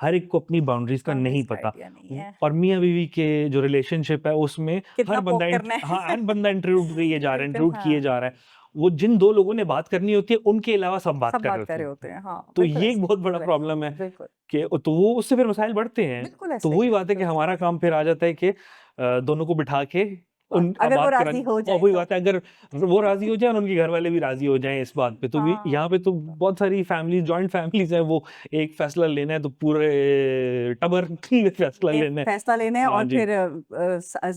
[SPEAKER 1] हर एक को अपनी बाउंड्रीज़ का नहीं
[SPEAKER 2] बाउंड्रीज़ का
[SPEAKER 1] पता।
[SPEAKER 2] आइडिया नहीं है।
[SPEAKER 1] और मियाँ-बीवी के जो रिलेशनशिप है, उसमें
[SPEAKER 2] कितना
[SPEAKER 1] हर बंदा
[SPEAKER 2] पोक करना है।
[SPEAKER 1] हर बंदा इंट्रूड किए जा रहा है,
[SPEAKER 2] बिल्कुल,
[SPEAKER 1] इंट्रूड किए
[SPEAKER 2] हाँ।
[SPEAKER 1] जा रहा है। वो जिन 2 लोगों ने बात करनी होती है, उनके अलावा सब बात
[SPEAKER 2] सब
[SPEAKER 1] कर रहे
[SPEAKER 2] बात कर
[SPEAKER 1] होते
[SPEAKER 2] रहे
[SPEAKER 1] हैं।
[SPEAKER 2] होते हैं। हाँ,
[SPEAKER 1] तो
[SPEAKER 2] बिल्कुल
[SPEAKER 1] ये एक
[SPEAKER 2] ऐसे
[SPEAKER 1] बहुत बड़ा
[SPEAKER 2] करेक्ट,
[SPEAKER 1] प्रॉब्लम है
[SPEAKER 2] बिल्कुल,
[SPEAKER 1] कि तो वो उससे फिर मसाइल बढ़ते हैं।
[SPEAKER 2] बिल्कुल
[SPEAKER 1] तो
[SPEAKER 2] ऐसे ही
[SPEAKER 1] वही
[SPEAKER 2] है,
[SPEAKER 1] बात है कि
[SPEAKER 2] बिल्कुल।
[SPEAKER 1] हमारा काम फिर आ जाता है कि दोनों को बिठा के
[SPEAKER 2] अगर वो
[SPEAKER 1] बात
[SPEAKER 2] राज़ी
[SPEAKER 1] करानी,
[SPEAKER 2] हो
[SPEAKER 1] और
[SPEAKER 2] जाए
[SPEAKER 1] वही
[SPEAKER 2] तो।
[SPEAKER 1] बात है, अगर वो राज़ी हो जाए और उनके घर वाले भी राज़ी हो जाएँ इस बात पे, तो भी
[SPEAKER 2] हाँ,
[SPEAKER 1] यहाँ पे तो बहुत सारी फैमिलीज़, जॉइंट फैमिलीज़ हैं, वो एक फैसला लेना है तो पूरे टब्बर ने फैसला
[SPEAKER 2] ये
[SPEAKER 1] लेना है।
[SPEAKER 2] फैसला लेना है
[SPEAKER 1] हाँ
[SPEAKER 2] और
[SPEAKER 1] जी।
[SPEAKER 2] फिर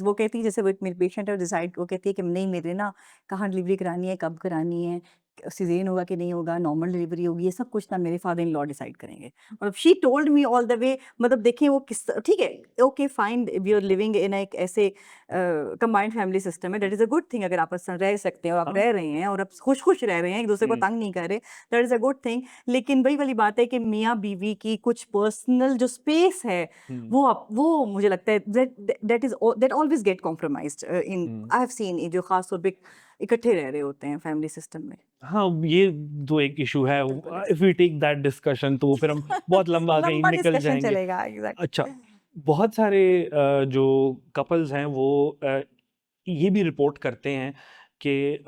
[SPEAKER 2] वो कहती है, जैसे वो एक मेरी पेशेंट है, वो डिसाइड वो कहती है कि नहीं मेरे ना कहाँ डिलीवरी करानी है, कब करानी है, सिज़ेरियन होगा कि नहीं होगा, नॉर्मल डिलीवरी होगी, ये सब कुछ ना मेरे फादर इन लॉ डिसाइड करेंगे। और she told me all the way, मतलब देखिए वो किस ठीक है, okay fine, we are living in एक ऐसे कंबाइंड फैमिली सिस्टम है, that is a good thing. अगर आपस में रह सकते हैं और आप
[SPEAKER 1] हाँ।
[SPEAKER 2] रह रहे हैं और आप खुश-खुश रह रहे हैं, एक-दूसरे को
[SPEAKER 1] हुँ,
[SPEAKER 2] तंग नहीं कर रहे, that is a good thing. लेकिन वही वाली बात है कि मियाँ-बीवी की कुछ पर्सनल जो स्पेस है,
[SPEAKER 1] हुँ,
[SPEAKER 2] वो मुझे लगता है that always get compromised in
[SPEAKER 1] hmm.
[SPEAKER 2] I have seen ये जो ख़ास तौर पे इकट्ठे रह रहे होते हैं फैमिली सिस्टम में।
[SPEAKER 1] हाँ, ये तो एक इश्यू है।
[SPEAKER 2] बिल्कुल
[SPEAKER 1] इफ
[SPEAKER 2] ऐसे।
[SPEAKER 1] वी टेक दैट डिस्कशन तो फिर हम बहुत लंबा कहीं
[SPEAKER 2] लंबा
[SPEAKER 1] निकल
[SPEAKER 2] डिस्कशन
[SPEAKER 1] जाएँगे।
[SPEAKER 2] चलेगा
[SPEAKER 1] अच्छा,
[SPEAKER 2] एग्ज़ैक्टली।
[SPEAKER 1] बहुत सारे जो कपल्स हैं वो ये भी रिपोर्ट करते हैं कि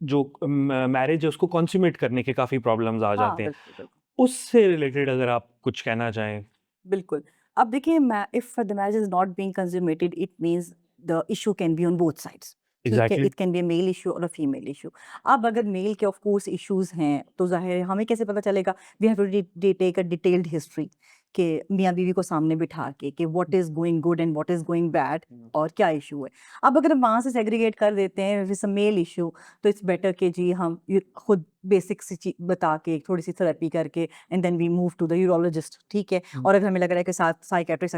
[SPEAKER 1] जो मैरिज है उसको कॉन्सुमेट करने के काफ़ी प्रॉब्लम्स आ
[SPEAKER 2] हाँ,
[SPEAKER 1] जाते हैं।
[SPEAKER 2] बिल्कुल, बिल्कुल।
[SPEAKER 1] उससे रिलेटेड अगर आप कुछ कहना चाहें?
[SPEAKER 2] बिल्कुल। अब देखिए मैं if the marriage is not being consummated it means the issue can be on both sides. ठीक है?
[SPEAKER 1] Exactly.
[SPEAKER 2] It can be a male issue और अ फीमेल इश्यू। अब अगर मेल के ऑफ कोर्स इश्यूज़ हैं, तो ज़ाहिर है हमें कैसे पता चलेगा? We have to take a detailed history कि मियाँ-बीवी को सामने बिठा के कि what is going good and what is going bad
[SPEAKER 1] hmm,
[SPEAKER 2] और क्या इश्यू है। अब अगर हम वहाँ से सेग्रीगेट कर देते हैं if it's a male issue, तो इट्स बेटर कि जी हम ये खुद बेसिक सी ची बता के थोड़ी-सी थेरेपी करके and then we move to the urologist, ठीक है?
[SPEAKER 1] हुँ,
[SPEAKER 2] और अगर हमें लग रहा है कि साथ साइकियाट्रिक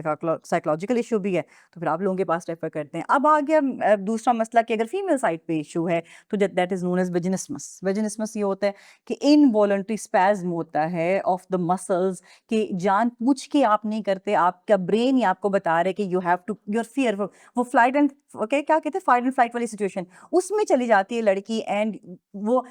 [SPEAKER 2] साइकोलॉजिकल इश्यू भी है, तो फिर आप लोगों के पास रेफर करते हैं। अब आ गया दूसरा मसला कि अगर फीमेल साइड पे इश्यू है, तो दैट इज़ नोन एज़ वेजिनिस्मस। वेजिनिस्मस ये होता है कि इनवॉलंटरी स्पैज़्म होता है ऑफ द मसल्स, कि जानबूझ के आप नहीं करते, आपका ब्रेन ही आपको बता रहा है कि you have to you are fearful. वो फ्लाइट एंड ओके क्या कहते हैं, फाइट एंड फ्लाइट वाली सिचुएशन, उसमें चली जाती है लड़की एंड वो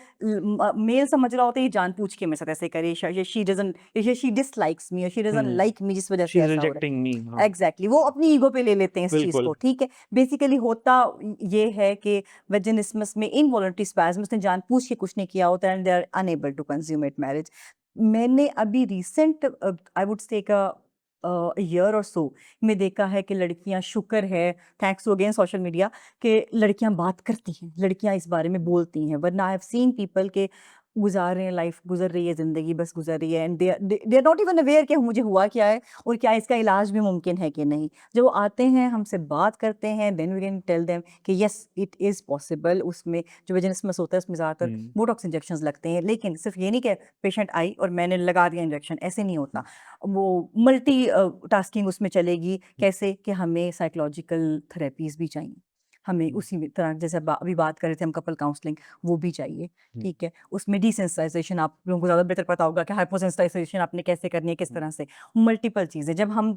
[SPEAKER 2] मेल समझ रहा होता है ये जानबूझ के मेरे साथ ऐसे करे, शी डजंट, शी डिसलाइक्स मी और she doesn't
[SPEAKER 1] hmm.
[SPEAKER 2] Like me, जिस वजह
[SPEAKER 1] शी
[SPEAKER 2] से
[SPEAKER 1] इज़
[SPEAKER 2] ऐसा हो रहा
[SPEAKER 1] रिजेक्टिंग मी।
[SPEAKER 2] है।
[SPEAKER 1] हाँ,
[SPEAKER 2] एग्जैक्टली वो अपनी ईगो पे ले लेते हैं इस चीज
[SPEAKER 1] बिल्कुल।
[SPEAKER 2] को, ठीक है। बेसिकली होता ये है कि वेजिनिस्मस में इनवॉलंटरी स्पैज्म, उसने जानबूझ के कुछ नहीं किया होता and they are unable to consummate marriage. मैंने अभी recent I would say year और सो में देखा है कि लड़कियां, शुक्र है, thanks to again social media, कि लड़कियां बात करती हैं, लड़कियां इस बारे में बोलती हैं, वरना आई हैव सीन पीपल के गुजार रहे हैं लाइफ, गुजर रही है ज़िंदगी, बस गुजर रही है and they are not even aware कि मुझे हुआ क्या है और क्या इसका इलाज भी मुमकिन है कि नहीं। जब वो आते हैं हमसे बात करते हैं, then we can tell them कि यस इट इज़ पॉसिबल। उसमें जो वेजिनिस्मस होता है उसमें ज़्यादातर
[SPEAKER 1] हुँ,
[SPEAKER 2] बोटॉक्स इंजेक्शंस लगते हैं, लेकिन सिर्फ ये नहीं कि पेशेंट आई और मैंने लगा दिया इंजेक्शन, ऐसे नहीं होता। वो मल्टी टास्किंग उसमें चलेगी, कैसे कि हमें साइकोलॉजिकल थेरेपीज़ भी चाहिए। हमें
[SPEAKER 1] हुँ,
[SPEAKER 2] उसी में तरह जैसे अभी बात कर रहे थे हम, कपल काउंसलिंग, वो भी चाहिए,
[SPEAKER 1] हुँ,
[SPEAKER 2] ठीक है। उसमें डिसेंसिटाइज़ेशन आप लोगों को ज़्यादा बेहतर पता होगा कि हाइपोसेंसिटाइज़ेशन आपने कैसे करनी है, किस
[SPEAKER 1] हुँ,
[SPEAKER 2] तरह से। मल्टीपल चीज़ें जब हम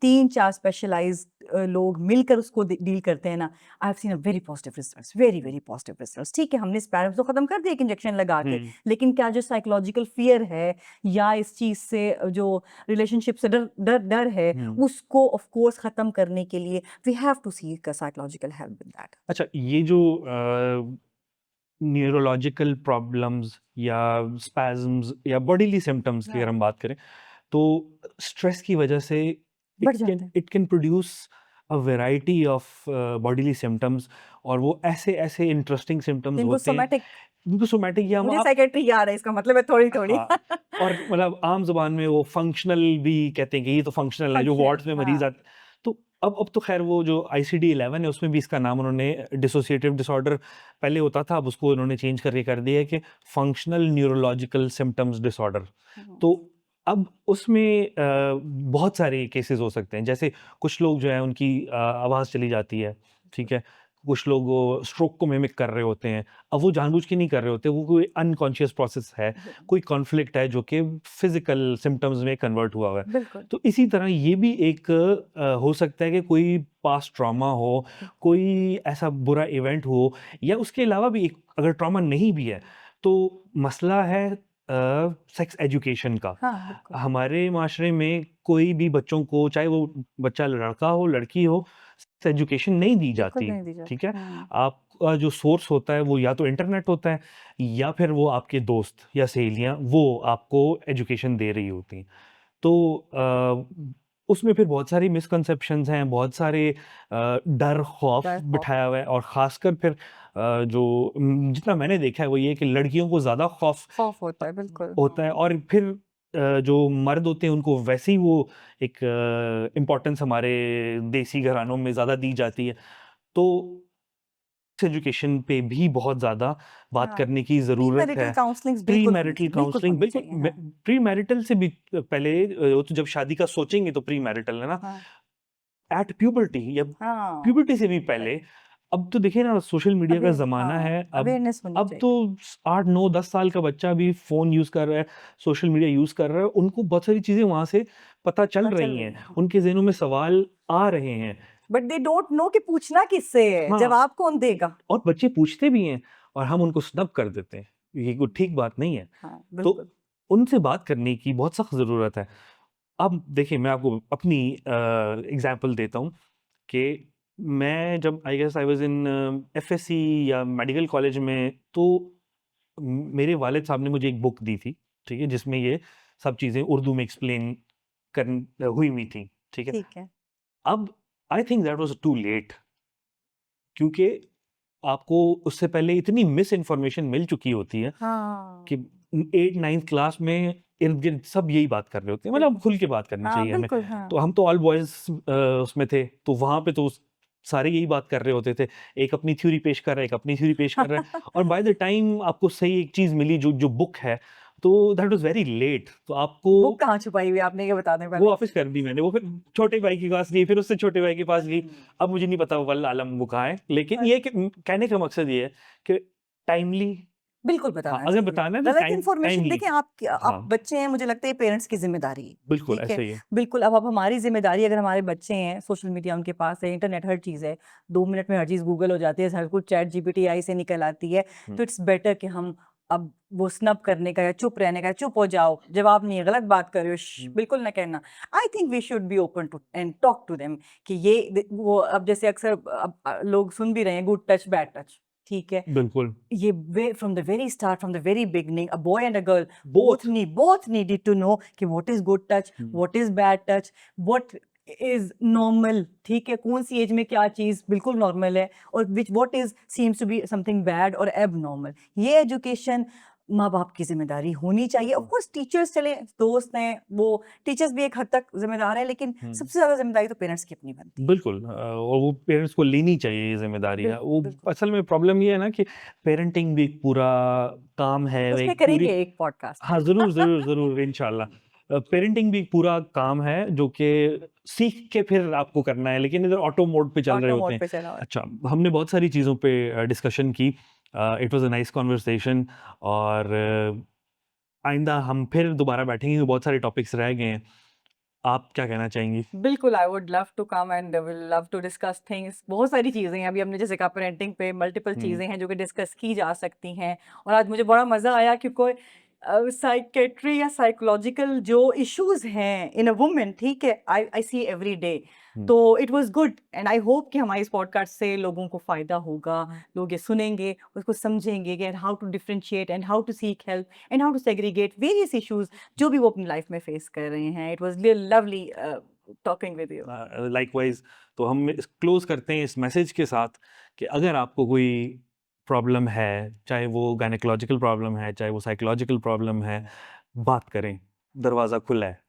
[SPEAKER 2] 3-4 स्पेशलाइज़्ड लोग मिलकर उसको डील करते हैं ना, आई have seen a very positive results, very,
[SPEAKER 1] hmm,
[SPEAKER 2] very positive results. ठीक है, हमने स्पैरम्स तो खत्म कर दिया एक इंजेक्शन लगा के,
[SPEAKER 1] हुँ,
[SPEAKER 2] लेकिन क्या जो साइकोलॉजिकल फ़ियर है या इस चीज़ से जो रिलेशनशिप से डर डर डर है,
[SPEAKER 1] हुँ।
[SPEAKER 2] उसको ऑफ कोर्स ख़त्म करने के लिए we have to seek a psychological help with that.
[SPEAKER 1] अच्छा, ये जो न्यूरोलॉजिकल प्रॉब्लम्स या स्पैज़म्स या बॉडीली सिम्पटम्स की अगर
[SPEAKER 2] हाँ,
[SPEAKER 1] हम बात करें, तो स्ट्रेस की वजह से
[SPEAKER 2] बढ़ जाते हैं।
[SPEAKER 1] It can produce a variety of bodily symptoms, और वो ऐसे-ऐसे इंटरेस्टिंग सिम्पटम्स
[SPEAKER 2] जिनको
[SPEAKER 1] होते हैं,
[SPEAKER 2] सोमैटिक,
[SPEAKER 1] जिनको सोमैटिक या हम
[SPEAKER 2] मुझे
[SPEAKER 1] आप
[SPEAKER 2] साइकियाट्री याद है, इसका मतलब है थोड़ी-थोड़ी।
[SPEAKER 1] हाँ, और मतलब आम ज़ुबान में वो फंक्शनल भी कहते हैं कि ये तो फंक्शनल है, जो
[SPEAKER 2] फंक्शनल,
[SPEAKER 1] वार्ड्स में मरीज़
[SPEAKER 2] हाँ।
[SPEAKER 1] आते, तो अब तो ख़ैर वो जो आईसीडी-11 है उसमें भी इसका नाम उन्होंने डिसोसिएटिव डिसऑर्डर पहले होता था, अब उसको उन्होंने चेंज करके कर दिया है कि फंक्शनल न्यूरोलॉजिकल सिम्पटम्स डिसऑर्डर।
[SPEAKER 2] हुँ,
[SPEAKER 1] तो अब उसमें बहुत सारे केसेज़ हो सकते हैं, जैसे कुछ लोग जो है उनकी आवाज़ चली जाती है, ठीक है? कुछ लोग वो स्ट्रोक को मिमिक कर रहे होते हैं। अब वो जानबूझ के नहीं कर रहे होते, वो कोई अनकॉन्शियस प्रोसेस है,
[SPEAKER 2] बिल्कुल,
[SPEAKER 1] कोई कॉन्फ्लिक्ट है जो कि फिज़िकल सिम्पटम्स में कन्वर्ट हुआ हुआ है।
[SPEAKER 2] बिल्कुल,
[SPEAKER 1] तो इसी तरह ये भी एक हो सकता है कि कोई पास्ट ट्रॉमा हो, कोई ऐसा बुरा इवेंट हो, या उसके अलावा भी एक अगर ट्रॉमा नहीं भी है, तो मसला है सेक्स एजुकेशन का।
[SPEAKER 2] हाँ, बिल्कुल,
[SPEAKER 1] हमारे माशरे में कोई भी बच्चों को, चाहे वो बच्चा लड़का हो, लड़की हो, सेक्स एजुकेशन नहीं दी
[SPEAKER 2] बिल्कुल
[SPEAKER 1] जाती,
[SPEAKER 2] भी नहीं दी जाती।
[SPEAKER 1] ठीक है?
[SPEAKER 2] हुँ,
[SPEAKER 1] आप जो सोर्स होता है वो या तो इंटरनेट होता है या फिर वो आपके दोस्त या सहेलियाँ वो आपको एजुकेशन दे रही होती हैं। तो उसमें फिर बहुत सारी मिसकंसेप्शंस हैं, बहुत सारे डर, खौफ
[SPEAKER 2] डर खौफ
[SPEAKER 1] बिठाया हुआ है और ख़ासकर फिर जितना मैंने देखा है वो ये है कि लड़कियों को ज़्यादा खौफ
[SPEAKER 2] खौफ होता है, बिल्कुल।
[SPEAKER 1] होता है और फिर जो मर्द होते हैं उनको वैसे ही वो एक इम्पोर्टेंस हमारे देसी घरानों में ज़्यादा दी जाती है। तो एजुकेशन पे भी बहुत ज़्यादा बात
[SPEAKER 2] हाँ,
[SPEAKER 1] करने की ज़रूरत
[SPEAKER 2] प्री-मैरिटल
[SPEAKER 1] है।
[SPEAKER 2] काउंसलिंग्स
[SPEAKER 1] प्री
[SPEAKER 2] बिल्कुल
[SPEAKER 1] मैरिटल
[SPEAKER 2] बिल्कुल
[SPEAKER 1] काउंसलिंग
[SPEAKER 2] होनी
[SPEAKER 1] बिल्कुल
[SPEAKER 2] चाहिए, हाँ।
[SPEAKER 1] प्री मैरिटल से भी पहले वो तो जब शादी का सोचेंगे तो प्री मैरिटल है ना।
[SPEAKER 2] हाँ,
[SPEAKER 1] एट प्यूबर्टी या
[SPEAKER 2] हाँ,
[SPEAKER 1] प्यूबर्टी से भी पहले अब तो देखिए ना सोशल मीडिया का ज़माना
[SPEAKER 2] हाँ,
[SPEAKER 1] है।
[SPEAKER 2] अवेयरनेस होनी
[SPEAKER 1] अब तो
[SPEAKER 2] चाहिए।
[SPEAKER 1] 8, 9, 10 साल का बच्चा भी फ़ोन यूज़ कर रहा है, सोशल मीडिया यूज़ कर रहा है, उनको बहुत सारी चीज़ें वहाँ से पता चल
[SPEAKER 2] पता चल
[SPEAKER 1] रही
[SPEAKER 2] रही
[SPEAKER 1] हैं,
[SPEAKER 2] है।
[SPEAKER 1] उनके ज़हनों में सवाल आ रहे हैं।
[SPEAKER 2] बट दे डोंट नो कि पूछना किससे है,
[SPEAKER 1] हाँ,
[SPEAKER 2] जवाब कौन देगा?
[SPEAKER 1] और बच्चे पूछते भी हैं और हम उनको स्नब कर देते हैं। ये कोई ठीक बात नहीं है।
[SPEAKER 2] हाँ,
[SPEAKER 1] तो
[SPEAKER 2] बिल्कुल।
[SPEAKER 1] उनसे बात करने की बहुत सख्त ज़रूरत है। अब देखिए मैं आपको अपनी एग्ज़ाम्पल देता हूँ कि मैं जब I guess I was in FSC या मेडिकल कॉलेज में तो मेरे वालिद साहब ने मुझे एक बुक दी थी, ठीक है? जिसमें ये सब चीज़ें उर्दू में एक्सप्लेन हुई हुई थी, ठीक है?
[SPEAKER 2] ठीक है।
[SPEAKER 1] अब I think that was too late क्योंकि आपको उससे पहले इतनी मिस इन्फॉर्मेशन मिल चुकी होती है
[SPEAKER 2] हाँ,
[SPEAKER 1] कि 8-9th क्लास में इर्द-गिर्द सब यही बात कर रहे होते हैं, मतलब
[SPEAKER 2] बिल्कुल।
[SPEAKER 1] खुल के बात करनी
[SPEAKER 2] हाँ,
[SPEAKER 1] चाहिए हमें।
[SPEAKER 2] बिल्कुल,
[SPEAKER 1] तो
[SPEAKER 2] हाँ।
[SPEAKER 1] हम तो ऑल बॉयज़ उसमें थे, तो वहाँ पे तो सारे यही बात कर रहे होते थे। एक अपनी थ्योरी पेश कर रहा है, एक अपनी थ्योरी पेश कर रहा है और बाय द टाइम आपको सही एक चीज़ मिली जो जो बुक है, तो दैट वाज़ वेरी लेट। तो आपको
[SPEAKER 2] बुक कहाँ छुपाई हुई है आपने ये बता दें
[SPEAKER 1] वो
[SPEAKER 2] पहले?
[SPEAKER 1] वापस कर दी मैंने, वो फिर छोटे भाई के पास गई, फिर उससे छोटे भाई के पास गई।
[SPEAKER 2] हुँ।
[SPEAKER 1] अब मुझे नहीं पता वल्लाह आलम वो कहाँ है, लेकिन ये कि कहने का मकसद ये है कि टाइमली
[SPEAKER 2] बिल्कुल
[SPEAKER 1] हाँ,
[SPEAKER 2] बताना
[SPEAKER 1] अगर
[SPEAKER 2] चाहिए।
[SPEAKER 1] बताना है तो
[SPEAKER 2] गलत इन्फॉर्मेशन
[SPEAKER 1] टाइमली
[SPEAKER 2] देखिए आप
[SPEAKER 1] हाँ,
[SPEAKER 2] बच्चे हैं, मुझे लगता है ये पेरेंट्स की ज़िम्मेदारी है,
[SPEAKER 1] बिल्कुल
[SPEAKER 2] ठीक है?
[SPEAKER 1] ऐसा ही है।
[SPEAKER 2] बिल्कुल, अब हमारी ज़िम्मेदारी अगर हमारे बच्चे हैं, सोशल मीडिया उनके पास है, इंटरनेट हर चीज़ है, 2 मिनट में हर चीज़ गूगल हो जाती है, हर कुछ चैट जीपीटी आई से निकल आती है,
[SPEAKER 1] हुँ,
[SPEAKER 2] तो इट्स बेटर कि हम अब वो स्नब करने का या चुप रहने का, चुप हो जाओ, जवाब नहीं है, गलत बात कर रहे हो,
[SPEAKER 1] हुँ,
[SPEAKER 2] बिल्कुल ना कहना। I think we should be open to and talk to them कि ये वो अब जैसे अक्सर अब लोग सुन भी रहे हैं गुड टच, बैड टच, ठीक है?
[SPEAKER 1] बिल्कुल,
[SPEAKER 2] ये from the very start from the very beginning a boy and a girl
[SPEAKER 1] both
[SPEAKER 2] both needed to know कि what is good touch,
[SPEAKER 1] hmm,
[SPEAKER 2] what is bad touch, what is normal, ठीक है? कौन सी as में क्या चीज बिल्कुल normal है और which what is seems to be something bad और एब नॉर्मल। ये एजुकेशन माँ बाप की जिम्मेदारी होनी चाहिए। ऑफ
[SPEAKER 1] हुँ,
[SPEAKER 2] कोर्स टीचर्स चले दोस्त हैं, वो टीचर्स भी एक हद तक जिम्मेदार है, लेकिन
[SPEAKER 1] हुँ।
[SPEAKER 2] सबसे ज्यादा जिम्मेदारी तो पेरेंट्स की अपनी बनती है।
[SPEAKER 1] बिल्कुल और वो पेरेंट्स को लेनी चाहिए ये ज़िम्मेदारियाँ।
[SPEAKER 2] बिल्कुल
[SPEAKER 1] वो
[SPEAKER 2] बिल्कुल।
[SPEAKER 1] असल में प्रॉब्लम ये है ना कि पेरेंटिंग भी एक पूरा काम है,
[SPEAKER 2] उस पे
[SPEAKER 1] एक पूरी
[SPEAKER 2] करेंगे एक पॉडकास्ट।
[SPEAKER 1] हाँ, ज़रूर, ज़रूर, ज़रूर इंशाल्लाह। पेरेंटिंग भी एक पूरा काम है जो कि सीख के फिर आपको करना है, लेकिन इधर ऑटो मोड पे चल रहे
[SPEAKER 2] ऑटो
[SPEAKER 1] होते
[SPEAKER 2] मोड
[SPEAKER 1] हैं।
[SPEAKER 2] पे चला हुआ है।
[SPEAKER 1] अच्छा, हमने बहुत सारी चीज़ों पे डिस्कशन की। It was a nice conversation और आइंदा हम फिर दोबारा बैठेंगे, बहुत सारे टॉपिक्स रह गए हैं। आप क्या कहना चाहेंगी?
[SPEAKER 2] बिल्कुल, I would love to come and will love to discuss things. बहुत सारी चीज़ें हैं, अभी हमने जैसे कहा पेरेंटिंग पे मल्टीपल
[SPEAKER 1] हुँ,
[SPEAKER 2] चीज़ें हैं जो कि डिस्कस की जा सकती हैं और आज मुझे बड़ा मज़ा आया क्योंकि साइकियाट्री या साइकोलॉजिकल जो इश्यूज़ हैं इन अ वुमन, ठीक है? आई आई सी एवरी डे।
[SPEAKER 1] हुँ,
[SPEAKER 2] तो it was good and I hope कि हमारे इस पॉडकास्ट से लोगों को फ़ायदा होगा, लोग ये सुनेंगे, उसको समझेंगे कि how to differentiate and how to seek help and how to segregate various issues जो भी वो अपनी लाइफ में फेस कर रहे हैं। It was lovely talking with you.
[SPEAKER 1] Likewise तो हम इस क्लोज़ करते हैं इस मैसेज के साथ कि अगर आपको कोई प्रॉब्लम है, चाहे वो गायनेकोलॉजिकल प्रॉब्लम है, चाहे वो साइकोलॉजिकल प्रॉब्लम है, बात करें, दरवाज़ा खुला है।